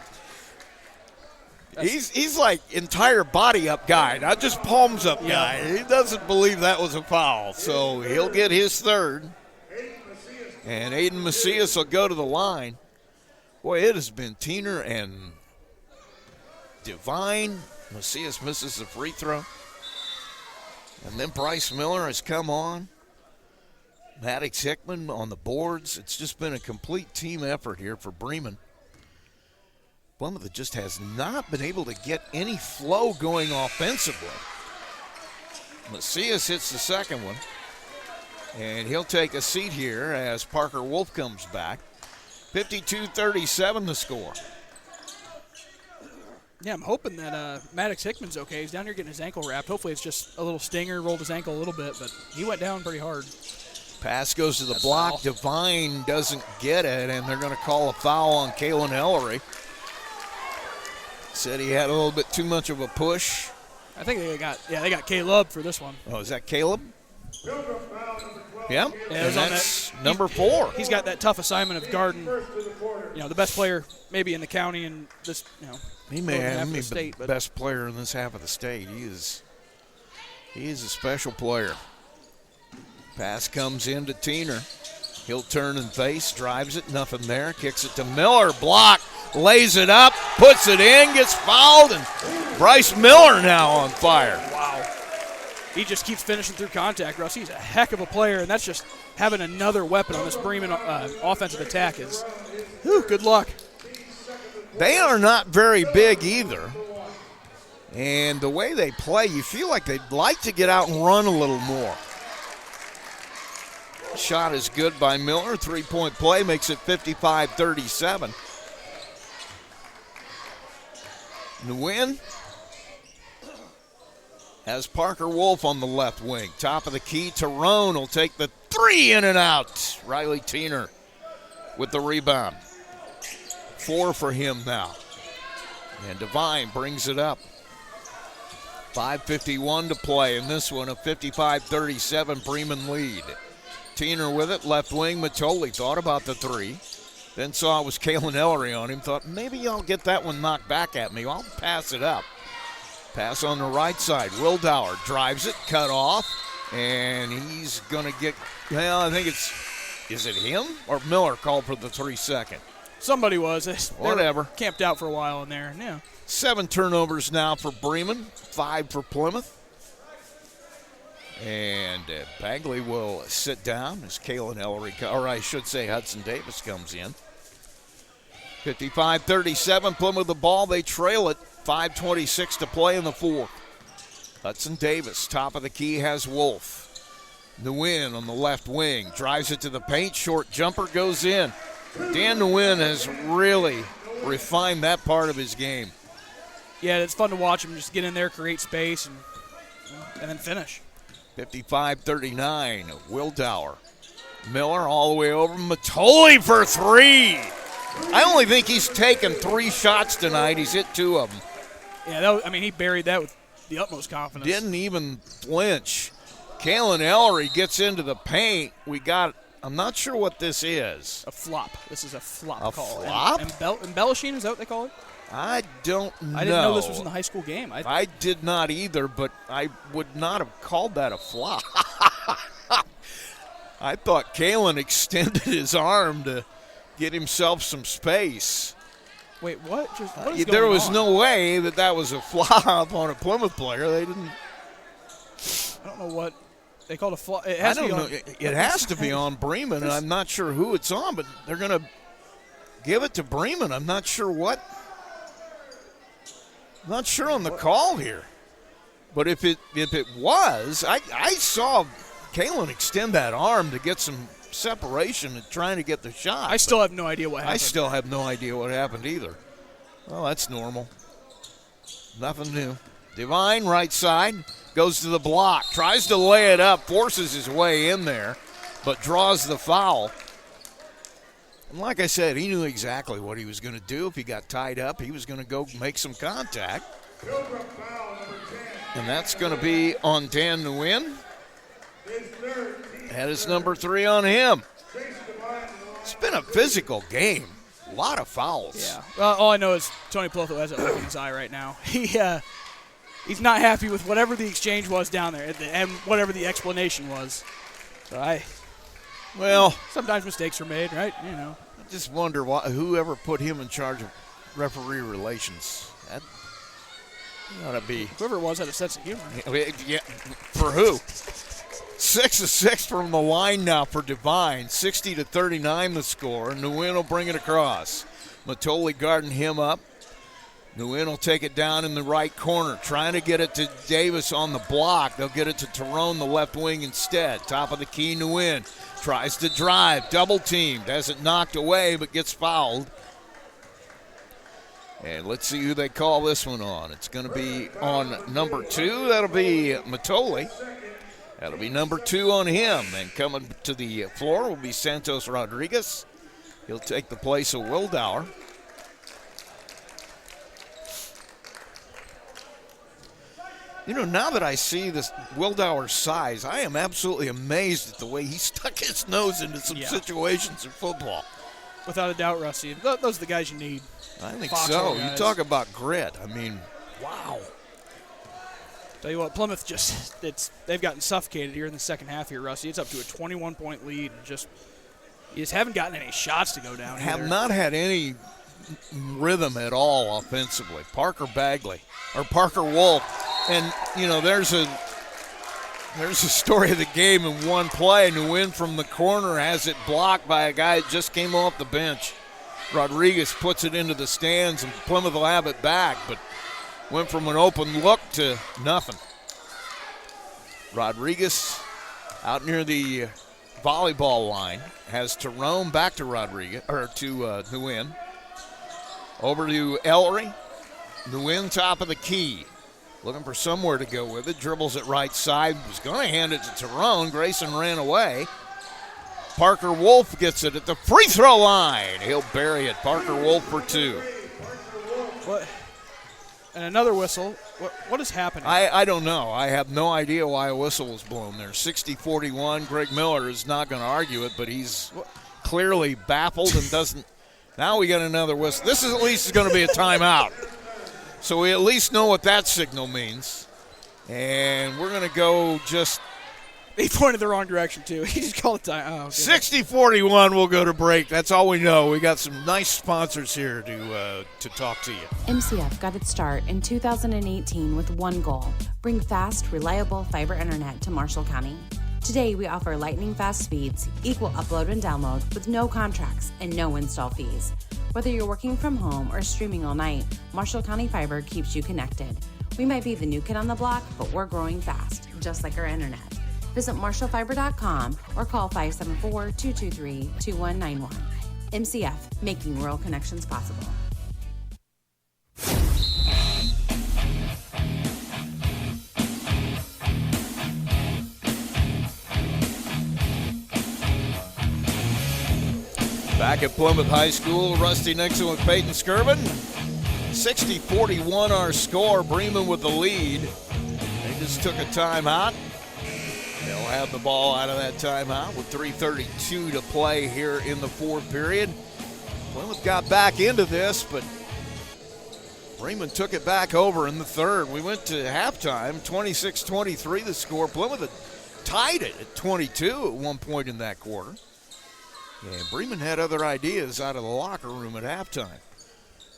he's like entire body up guy, not just palms up guy. He doesn't believe that was a foul, so he'll get his third. And Aiden Macias will go to the line. Boy, it has been Teener and Devine. Macias misses the free throw. And then Bryce Miller has come on. Maddox Hickman on the boards. It's just been a complete team effort here for Bremen. Plymouth just has not been able to get any flow going offensively. Macias hits the second one. And he'll take a seat here as Parker Wolf comes back. 52-37 the score. Yeah, I'm hoping that Maddox Hickman's okay. He's down here getting his ankle wrapped. Hopefully it's just a little stinger, rolled his ankle a little bit, but he went down pretty hard. Pass goes to the block. Foul. Devine doesn't get it, and they're going to call a foul on Kalen Ellery. Said he had a little bit too much of a push. I think they got Caleb for this one. Oh, is that Caleb? Yeah, and that's number 4. He's got that tough assignment of guarding, the best player maybe in the county and this, He may have the best player in this half of the state. He is a special player. Pass comes in to Teener. He'll turn and face, drives it, nothing there. Kicks it to Miller, block, lays it up, puts it in, gets fouled, and Bryce Miller now on fire. Wow. He just keeps finishing through contact, Russ. He's a heck of a player, and that's just having another weapon on this Bremen offensive attack is, good luck. They are not very big either. And the way they play, you feel like they'd like to get out and run a little more. Shot is good by Miller. 3-point play makes it 55-37. Nguyen has Parker Wolf on the left wing. Top of the key, Tyrone will take the three in and out. Riley Teener with the rebound. 4 for him now. And Devine brings it up. 5:51 to play in this one, a 55-37 Bremen lead. Teener with it, left wing. Matoli thought about the three. Then saw it was Kalen Ellery on him. Thought, maybe I'll get that one knocked back at me. I'll pass it up. Pass on the right side. Wildauer drives it, cut off. And he's going to get, I think is it him? Or Miller called for the 3-second? Somebody was. Whatever. Camped out for a while in there. Yeah. 7 turnovers now for Bremen, 5 for Plymouth. And Bagley will sit down as Kalen Ellery, or I should say Hudson Davis comes in. 55-37, Plymouth the ball. They trail it. 5:26 to play in the fourth. Hudson Davis, top of the key, has Wolf. Nguyen on the left wing. Drives it to the paint. Short jumper goes in. Dan Nguyen has really refined that part of his game. Yeah, it's fun to watch him just get in there, create space, and then finish. 55-39, Wildauer. Miller all the way over. Matoli for three. I only think he's taken 3 shots tonight. He's hit 2 of them. Yeah, he buried that with the utmost confidence. Didn't even flinch. Kalen Ellery gets into the paint. I'm not sure what this is. A flop. This is a flop A call. flop? Embellishing, is that what they call it? I don't know. I didn't know this was in the high school game. I did not either, but I would not have called that a flop. I thought Kalen extended his arm to get himself some space. Wait, what? What is there going was on? no way that was a flop on a Plymouth player. They didn't. I don't know what they called a flop. It I don't know. It has to be on Bremen, and I'm not sure who it's on, but they're going to give it to Bremen. I'm not sure what. I'm not sure on the call here. But if it was, I saw Kalen extend that arm to get some separation and trying to get the shot. I still have no idea what happened. I still have no idea what happened either. Well, that's normal. Nothing new. Devine, right side, goes to the block, tries to lay it up, forces his way in there, but draws the foul. And like I said, he knew exactly what he was going to do. If he got tied up, he was going to go make some contact. And that's going to be on Dan Nguyen. That is number 3 on him. It's been a physical game. A lot of fouls. Yeah. Well, all I know is Tony Plotho has a look in his eye right now. He's not happy with whatever the exchange was down there and whatever the explanation was. So sometimes mistakes are made, right? I just wonder whoever put him in charge of referee relations. That ought to be. Whoever it was had a sense of humor. Yeah, for who? 6 of 6 from the line now for Devine. 60-39 the score. Nguyen will bring it across. Matoli guarding him up. Nguyen will take it down in the right corner, trying to get it to Davis on the block. They'll get it to Tyrone, the left wing, instead. Top of the key, Nguyen tries to drive, double teamed, has it knocked away, but gets fouled. And let's see who they call this one on. It's going to be on number 2. That'll be Matoli. That'll be number 2 on him. And coming to the floor will be Santos Rodriguez. He'll take the place of Wildauer. Now that I see this Wildauer's size, I am absolutely amazed at the way he stuck his nose into some situations in football. Without a doubt, Rusty. Those are the guys you need. I think so. You talk about grit. Wow. Tell you what, Plymouth they've gotten suffocated here in the second half here, Rusty. It's up to a 21-point lead. You just haven't gotten any shots to go down. Have not had any rhythm at all offensively. Parker Wolf. And, there's a story of the game in one play. Nguyen from the corner has it blocked by a guy that just came off the bench. Rodriguez puts it into the stands, and Plymouth will have it back, but went from an open look to nothing. Rodriguez out near the volleyball line has Tyrone back to Nguyen. Over to Ellery. Nguyen top of the key. Looking for somewhere to go with it. Dribbles it right side. Was going to hand it to Tyrone. Grayson ran away. Parker Wolf gets it at the free throw line. He'll bury it. Parker Wolf for 2. What? And another whistle. What is happening? I don't know. I have no idea why a whistle was blown there. 60-41. Greg Miller is not going to argue it, but he's clearly baffled and doesn't. Now we got another whistle. This is at least going to be a timeout. So we at least know what that signal means. And we're going to go just He pointed the wrong direction, too. He just called it time. Oh, 60-41, we'll go to break. That's all we know. We got some nice sponsors here to talk to you. MCF got its start in 2018 with one goal: bring fast, reliable fiber internet to Marshall County. Today, we offer lightning-fast speeds, equal upload and download with no contracts and no install fees. Whether you're working from home or streaming all night, Marshall County Fiber keeps you connected. We might be the new kid on the block, but we're growing fast, just like our internet. Visit marshallfiber.com or call 574-223-2191. MCF, making rural connections possible. Back at Plymouth High School, Rusty Nixon with Peyton Skirvin. 60-41 our score. Bremen with the lead. They just took a timeout. They'll have the ball out of that timeout with 3:32 to play here in the fourth period. Plymouth got back into this, but Bremen took it back over in the third. We went to halftime, 26-23 the score. Plymouth had tied it at 22 at one point in that quarter. And Bremen had other ideas out of the locker room at halftime.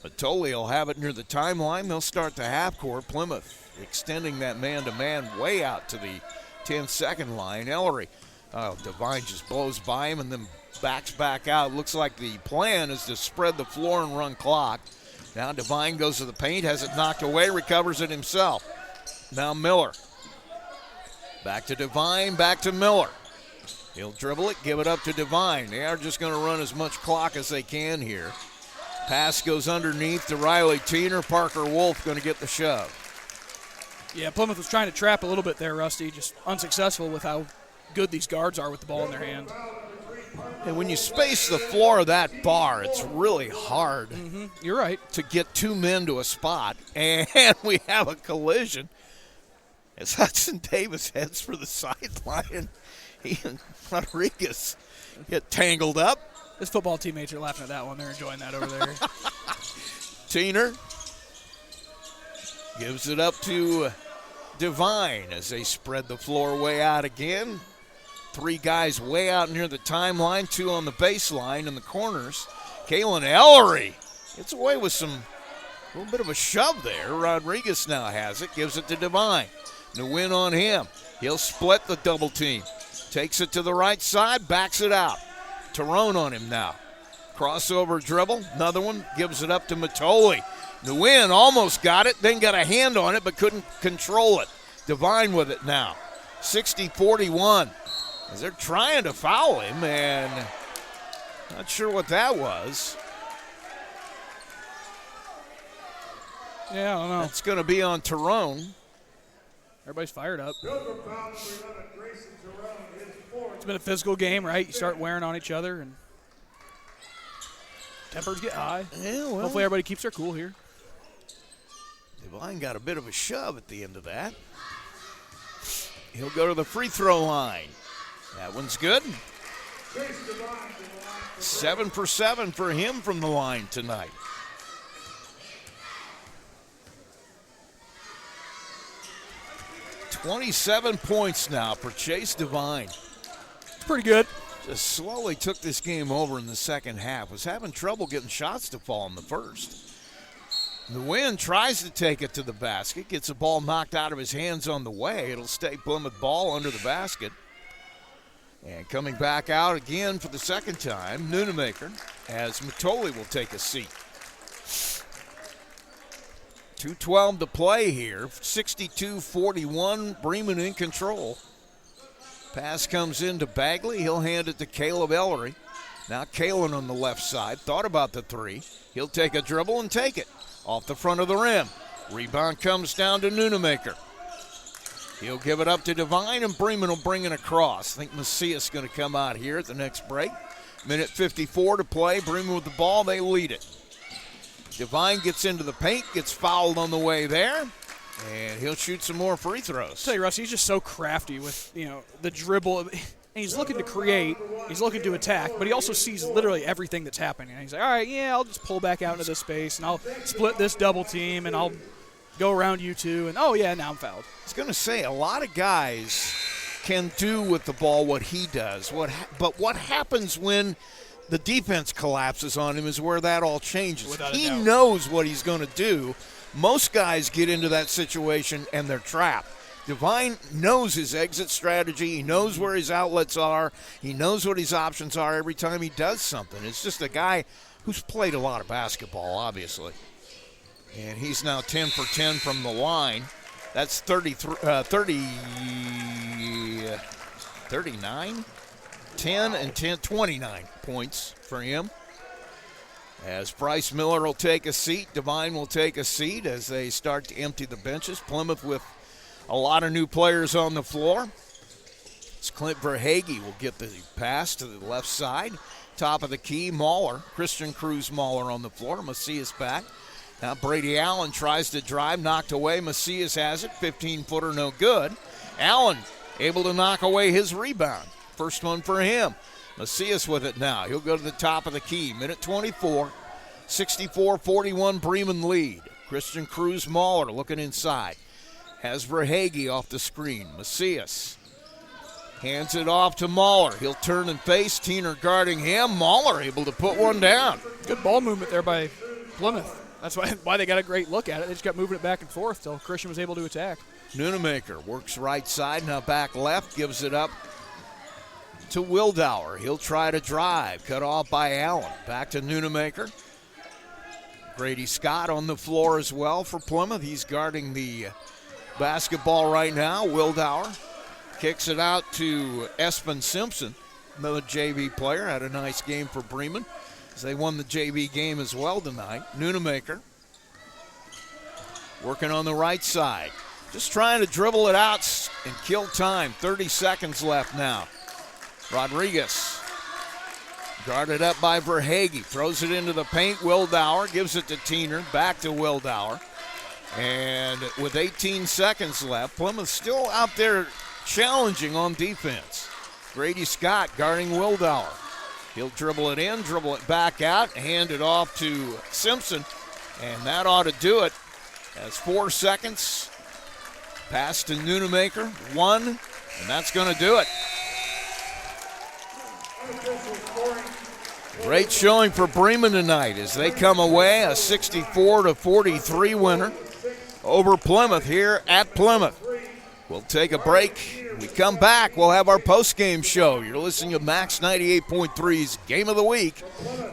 But Tolley will have it near the timeline. They'll start the half court. Plymouth extending that man-to-man way out to the 10-second line. Ellery, Devine just blows by him and then backs back out. Looks like the plan is to spread the floor and run clock. Now Devine goes to the paint, has it knocked away, recovers it himself. Now Miller. Back to Devine, back to Miller. He'll dribble it, give it up to Devine. They are just going to run as much clock as they can here. Pass goes underneath to Riley Teener. Parker Wolf going to get the shove. Yeah, Plymouth was trying to trap a little bit there, Rusty. Just unsuccessful with how good these guards are with the ball in their hand. And when you space the floor that far, it's really hard. You're right. To get two men to a spot. And we have a collision as Hudson Davis heads for the sideline. He and Rodriguez get tangled up. His football teammates are laughing at that one. They're enjoying that over there. Teener gives it up to Devine as they spread the floor way out again. Three guys way out near the timeline, two on the baseline in the corners. Kalen Ellery gets away with a little bit of a shove there. Rodriguez now has it, gives it to Devine. The win on him. He'll split the double team. Takes it to the right side, backs it out. Tyrone on him now. Crossover dribble, another one, gives it up to Matoli. Nguyen almost got it, then got a hand on it, but couldn't control it. Devine with it now. 60-41. As they're trying to foul him, and not sure what that was. Yeah, I don't know. It's going to be on Tyrone. Everybody's fired up. It's been a physical game, right? You start wearing on each other, and tempers get high. Yeah, well, hopefully everybody keeps their cool here. Devine got a bit of a shove at the end of that. He'll go to the free throw line. That one's good. 7 for 7 for him from the line tonight. $27 points now for Chase Devine. It's pretty good. Just slowly took this game over in the second half. Was having trouble getting shots to fall in the first. Nguyen tries to take it to the basket. Gets the ball knocked out of his hands on the way. It'll stay Plymouth ball under the basket. And coming back out again for the second time, Nunemaker, as Matoli will take a seat. 2:12 to play here. 62-41, Bremen in control. Pass comes in to Bagley. He'll hand it to Caleb Ellery. Now Kalen on the left side. Thought about the three. He'll take a dribble and take it. Off the front of the rim. Rebound comes down to Nunemaker. He'll give it up to Devine, and Bremen will bring it across. I think Macias going to come out here at the next break. Minute 54 to play. Bremen with the ball. They lead it. Devine gets into the paint, gets fouled on the way there, and he'll shoot some more free throws. I'll tell you, Russ, he's just so crafty with, the dribble. And he's looking to create, he's looking to attack, but he also sees literally everything that's happening. And he's like, all right, yeah, I'll just pull back out into this space, and I'll split this double team, and I'll go around you two, and oh, yeah, now I'm fouled. I was going to say, a lot of guys can do with the ball what he does. But what happens when the defense collapses on him is where that all changes. He knows what he's going to do. Most guys get into that situation and they're trapped. Devine knows his exit strategy. He knows where his outlets are. He knows what his options are every time he does something. It's just a guy who's played a lot of basketball, obviously. And he's now 10 for 10 from the line. That's 39? 10 and 10, 29 points for him. As Bryce Miller will take a seat, Devine will take a seat as they start to empty the benches. Plymouth with a lot of new players on the floor. It's Clint Verhage will get the pass to the left side. Top of the key, Mahler, Christian Cruz Mahler on the floor. Macias back. Now Brady Allen tries to drive, knocked away. Macias has it, 15-footer, no good. Allen able to knock away his rebound. First one for him. Macias with it now. He'll go to the top of the key. Minute 24, 64-41 Bremen lead. Christian Cruz Mahler looking inside. Has Verhage off the screen. Macias hands it off to Mahler. He'll turn and face. Tiener guarding him. Mahler able to put one down. Good ball movement there by Plymouth. That's why they got a great look at it. They just kept moving it back and forth till Christian was able to attack. Nunemaker works right side, now back left, gives it up to Wildauer. He'll try to drive, cut off by Allen. Back to Nunemaker. Grady Scott on the floor as well for Plymouth. He's guarding the basketball right now. Wildauer kicks it out to Espen Simpson, another JV player. Had a nice game for Bremen. They won the JV game as well tonight. Nunemaker working on the right side. Just trying to dribble it out and kill time. 30 seconds left now. Rodriguez guarded up by Verhage. Throws it into the paint. Wildauer gives it to Tiener. Back to Wildauer. And with 18 seconds left, Plymouth still out there challenging on defense. Grady Scott guarding Wildauer. He'll dribble it in, dribble it back out, hand it off to Simpson, and that ought to do it. As 4 seconds. Pass to Nunemaker, 1, and that's going to do it. Great showing for Bremen tonight as they come away a 64-43 winner over Plymouth here at Plymouth. We'll take a break. We come back, we'll have our post-game show. You're listening to Max 98.3's Game of the Week.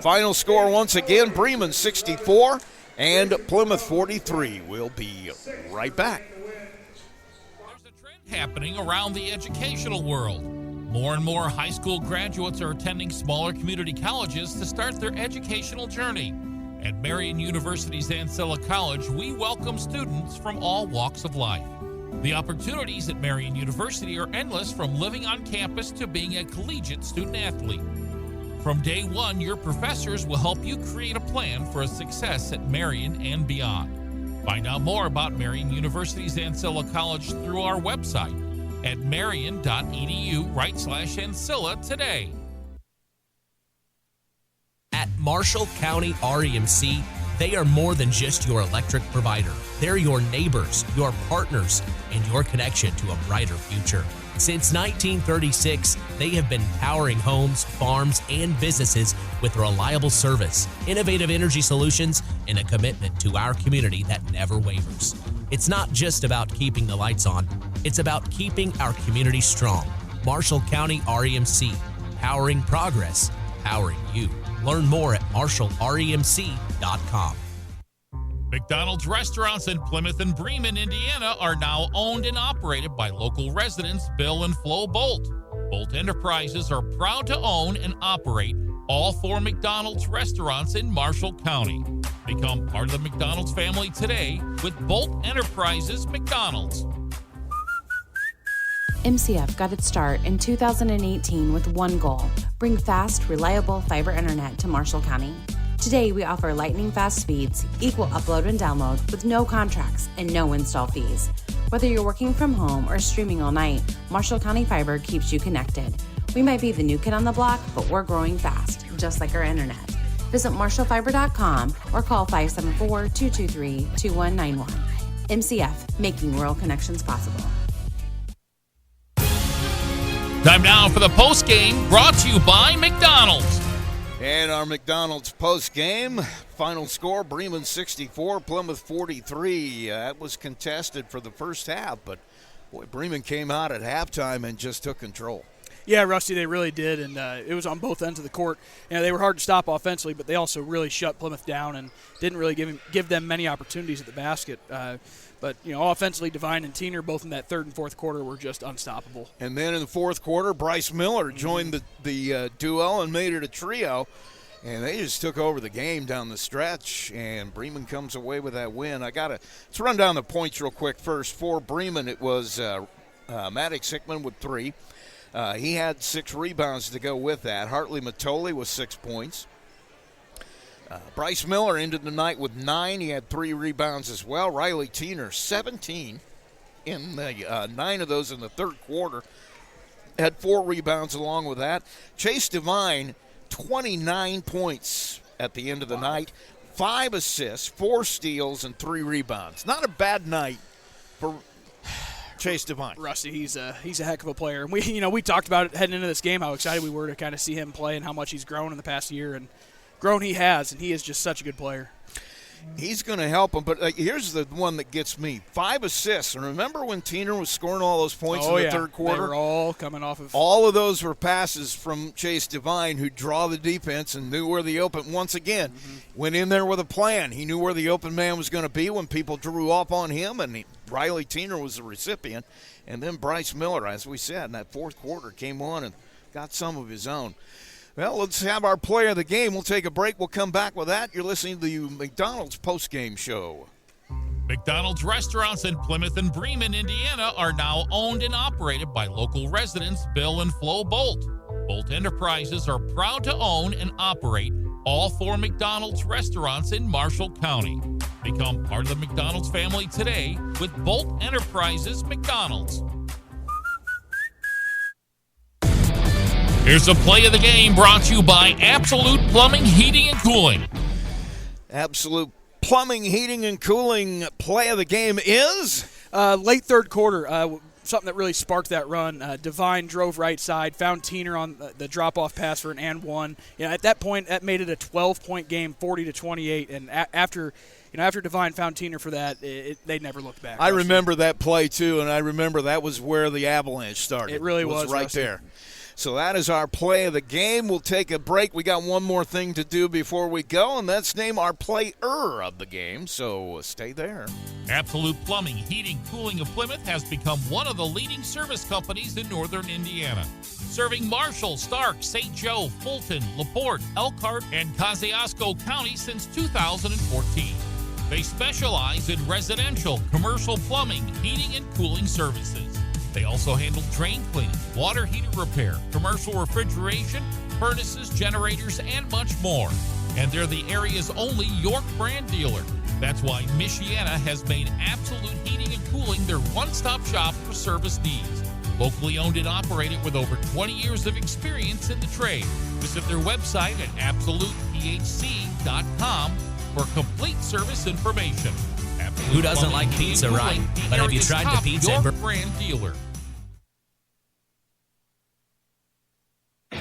Final score once again, Bremen 64 and Plymouth 43. We'll be right back. There's a trend happening around the educational world. More and more high school graduates are attending smaller community colleges to start their educational journey. At Marian University's Ancilla College, we welcome students from all walks of life. The opportunities at Marian University are endless, from living on campus to being a collegiate student-athlete. From day one, your professors will help you create a plan for a success at Marian and beyond. Find out more about Marian University's Ancilla College through our website at marian.edu/Ancilla today. At Marshall County REMC, they are more than just your electric provider. They're your neighbors, your partners, and your connection to a brighter future. Since 1936, they have been powering homes, farms, and businesses with reliable service, innovative energy solutions, and a commitment to our community that never wavers. It's not just about keeping the lights on, it's about keeping our community strong. Marshall County REMC, powering progress, powering you. Learn more at marshallremc.com. McDonald's restaurants in Plymouth and Bremen, Indiana are now owned and operated by local residents Bill and Flo Bolt. Bolt Enterprises are proud to own and operate all 4 McDonald's restaurants in Marshall County. Become part of the McDonald's family today with Bolt Enterprises McDonald's. MCF got its start in 2018 with one goal: bring fast, reliable fiber internet to Marshall County. Today, we offer lightning-fast speeds, equal upload and download with no contracts and no install fees. Whether you're working from home or streaming all night, Marshall County Fiber keeps you connected. We might be the new kid on the block, but we're growing fast, just like our internet. Visit marshallfiber.com or call 574-223-2191. MCF, making rural connections possible. Time now for the post game, brought to you by McDonald's. And our McDonald's post game final score: Bremen 64, Plymouth 43. That was contested for the first half, but boy, Bremen came out at halftime and just took control. Yeah, Rusty, they really did, and it was on both ends of the court. They were hard to stop offensively, but they also really shut Plymouth down and didn't really give them many opportunities at the basket. But offensively, Devine and Teener, both in that third and fourth quarter, were just unstoppable. And then in the fourth quarter, Bryce Miller joined the duo and made it a trio. And they just took over the game down the stretch, and Bremen comes away with that win. Let's run down the points real quick first. For Bremen, it was Maddox Hickman with 3. He had 6 rebounds to go with that. Hartley Matoli with 6 points. Bryce Miller ended the night with 9. He had 3 rebounds as well. Riley Teener, 17 in the 9 of those in the third quarter. Had 4 rebounds along with that. Chase Devine, 29 points at the end of the night. 5 assists, 4 steals, and 3 rebounds. Not a bad night for Chase Devine. Rusty, he's a heck of a player. And we talked about it heading into this game, how excited we were to kind of see him play and how much he's grown in the past year. And grown he has, and he is just such a good player. He's going to help him, but here's the one that gets me. 5 assists. And remember when Teener was scoring all those points in the third quarter? They were all coming off of. All of those were passes from Chase Devine, who draw the defense and knew where the open, once again, went in there with a plan. He knew where the open man was going to be when people drew up on him, and Riley Teener was the recipient. And then Bryce Miller, as we said, in that fourth quarter came on and got some of his own. Well, let's have our player of the game. We'll take a break. We'll come back with that. You're listening to the McDonald's post-game show. McDonald's restaurants in Plymouth and Bremen, Indiana are now owned and operated by local residents Bill and Flo Bolt. Bolt Enterprises are proud to own and operate all 4 McDonald's restaurants in Marshall County. Become part of the McDonald's family today with Bolt Enterprises McDonald's. Here's the play of the game brought to you by Absolute Plumbing, Heating, and Cooling. Absolute Plumbing, Heating, and Cooling play of the game is? Late third quarter, something that really sparked that run. Devine drove right side, found Teener on the drop-off pass for an and one. At that point, that made it a 12-point game, 40-28. And after Devine found Teener for that, they never looked back. I remember that play, too, and I remember that was where the avalanche started. It really was right Rusty. there. So that is our play of the game. We'll take a break. We got one more thing to do before we go, and that's name our player of the game. So stay there. Absolute Plumbing, Heating, Cooling of Plymouth has become one of the leading service companies in northern Indiana. Serving Marshall, Stark, St. Joe, Fulton, LaPorte, Elkhart, and Kosciuszko County since 2014. They specialize in residential, commercial plumbing, heating, and cooling services. They also handle drain cleaning, water heater repair, commercial refrigeration, furnaces, generators, and much more. And they're the area's only York brand dealer. That's why Michiana has made Absolute Heating and Cooling their one-stop shop for service needs. Locally owned and operated with over 20 years of experience in the trade. Visit their website at absolutephc.com for complete service information. Absolute Who doesn't Plumbing, like Heating, pizza, Cooling, right? the But have you area's tried the top pizza York at brand dealer?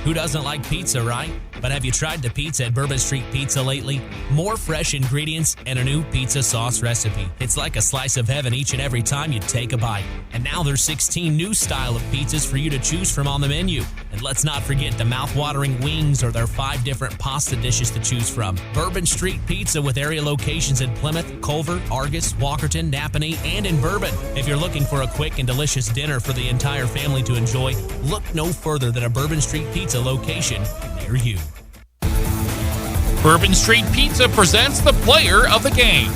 Who doesn't like pizza, right? But have you tried the pizza at Bourbon Street Pizza lately? More fresh ingredients and a new pizza sauce recipe. It's like a slice of heaven each and every time you take a bite. And now there's 16 new style of pizzas for you to choose from on the menu. And let's not forget the mouth-watering wings or their 5 different pasta dishes to choose from. Bourbon Street Pizza with area locations in Plymouth, Culver, Argus, Walkerton, Napanee, and in Bourbon. If you're looking for a quick and delicious dinner for the entire family to enjoy, look no further than a Bourbon Street Pizza location near you. Bourbon Street Pizza presents the player of the game.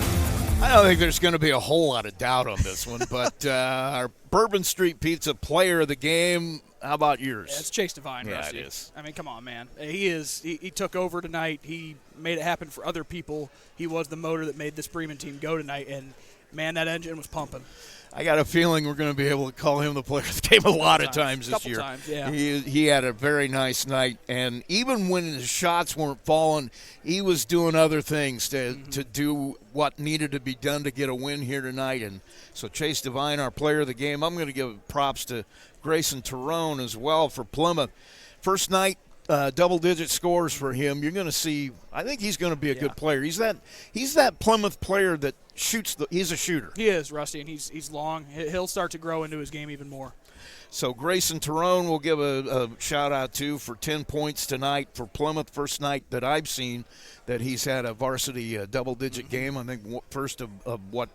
I don't think there's going to be a whole lot of doubt on this one, but our Bourbon Street Pizza player of the game, how about yours? Yeah, it's Chase Devine, Yeah, Rusty. it is. I mean, come on, man. He took over tonight. He made it happen for other people. He was the motor that made this Bremen team go tonight, and, man, that engine was pumping. I got a feeling we're going to be able to call him the player of the game a lot of times this year. Times, yeah. He had a very nice night, and even when his shots weren't falling, he was doing other things to do what needed to be done to get a win here tonight. And so Chase Devine, our player of the game. game. I'm going to give props to Grayson Tyrone as well for Plymouth. First night, double-digit scores for him. You're going to see. I think he's going to be a good player. He's that Plymouth player that shoots. He's a shooter. He is, Rusty, and he's long. He'll start to grow into his game even more. So Grayson Tyrone will give a shout-out to for 10 points tonight for Plymouth. First night that I've seen that he's had a varsity double-digit game. I think first of what,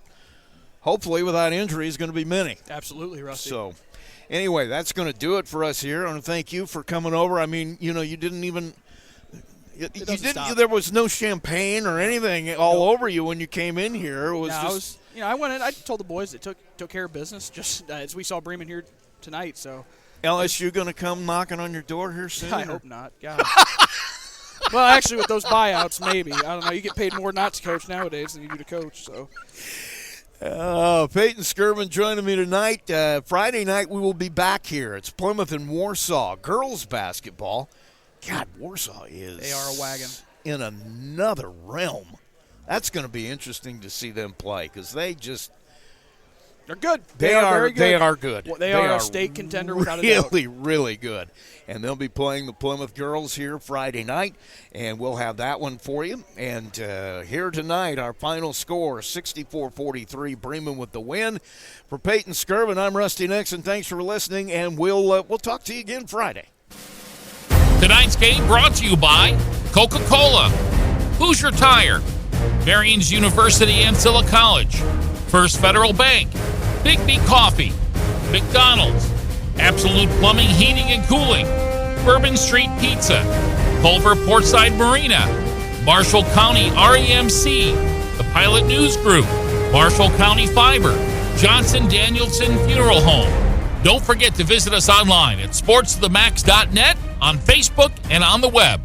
hopefully without injury, is going to be many. Absolutely, Rusty. So anyway, that's going to do it for us here. I want to thank you for coming over. I mean, you didn't even – there was no champagne or anything all over you when you came in here. It was I went in. I told the boys that took care of business just as we saw Bremen here tonight. So LSU going to come knocking on your door here soon? I hope not. God. Well, actually, with those buyouts, maybe. I don't know. You get paid more not to coach nowadays than you do to coach. So. Peyton Skirvin joining me tonight. Friday night we will be back here. It's Plymouth and Warsaw girls basketball. God, Warsaw is. They are a wagon. In another realm. That's going to be interesting to see them play because they're good. They are very good. They are good. Well, they are a state contender without a doubt. Really, really good. And they'll be playing the Plymouth girls here Friday night, and we'll have that one for you. And here tonight, our final score, 64-43, Bremen with the win. For Peyton Skirvin, I'm Rusty Nixon. Thanks for listening, and we'll talk to you again Friday. Tonight's game brought to you by Coca-Cola, Hoosier Tire, Marion's University Ancilla College, First Federal Bank, Big Coffee, McDonald's, Absolute Plumbing, Heating and Cooling, Bourbon Street Pizza, Culver Portside Marina, Marshall County REMC, the Pilot News Group, Marshall County Fiber, Johnson Danielson Funeral Home. Don't forget to visit us online at sportsthemax.net, on Facebook, and on the web.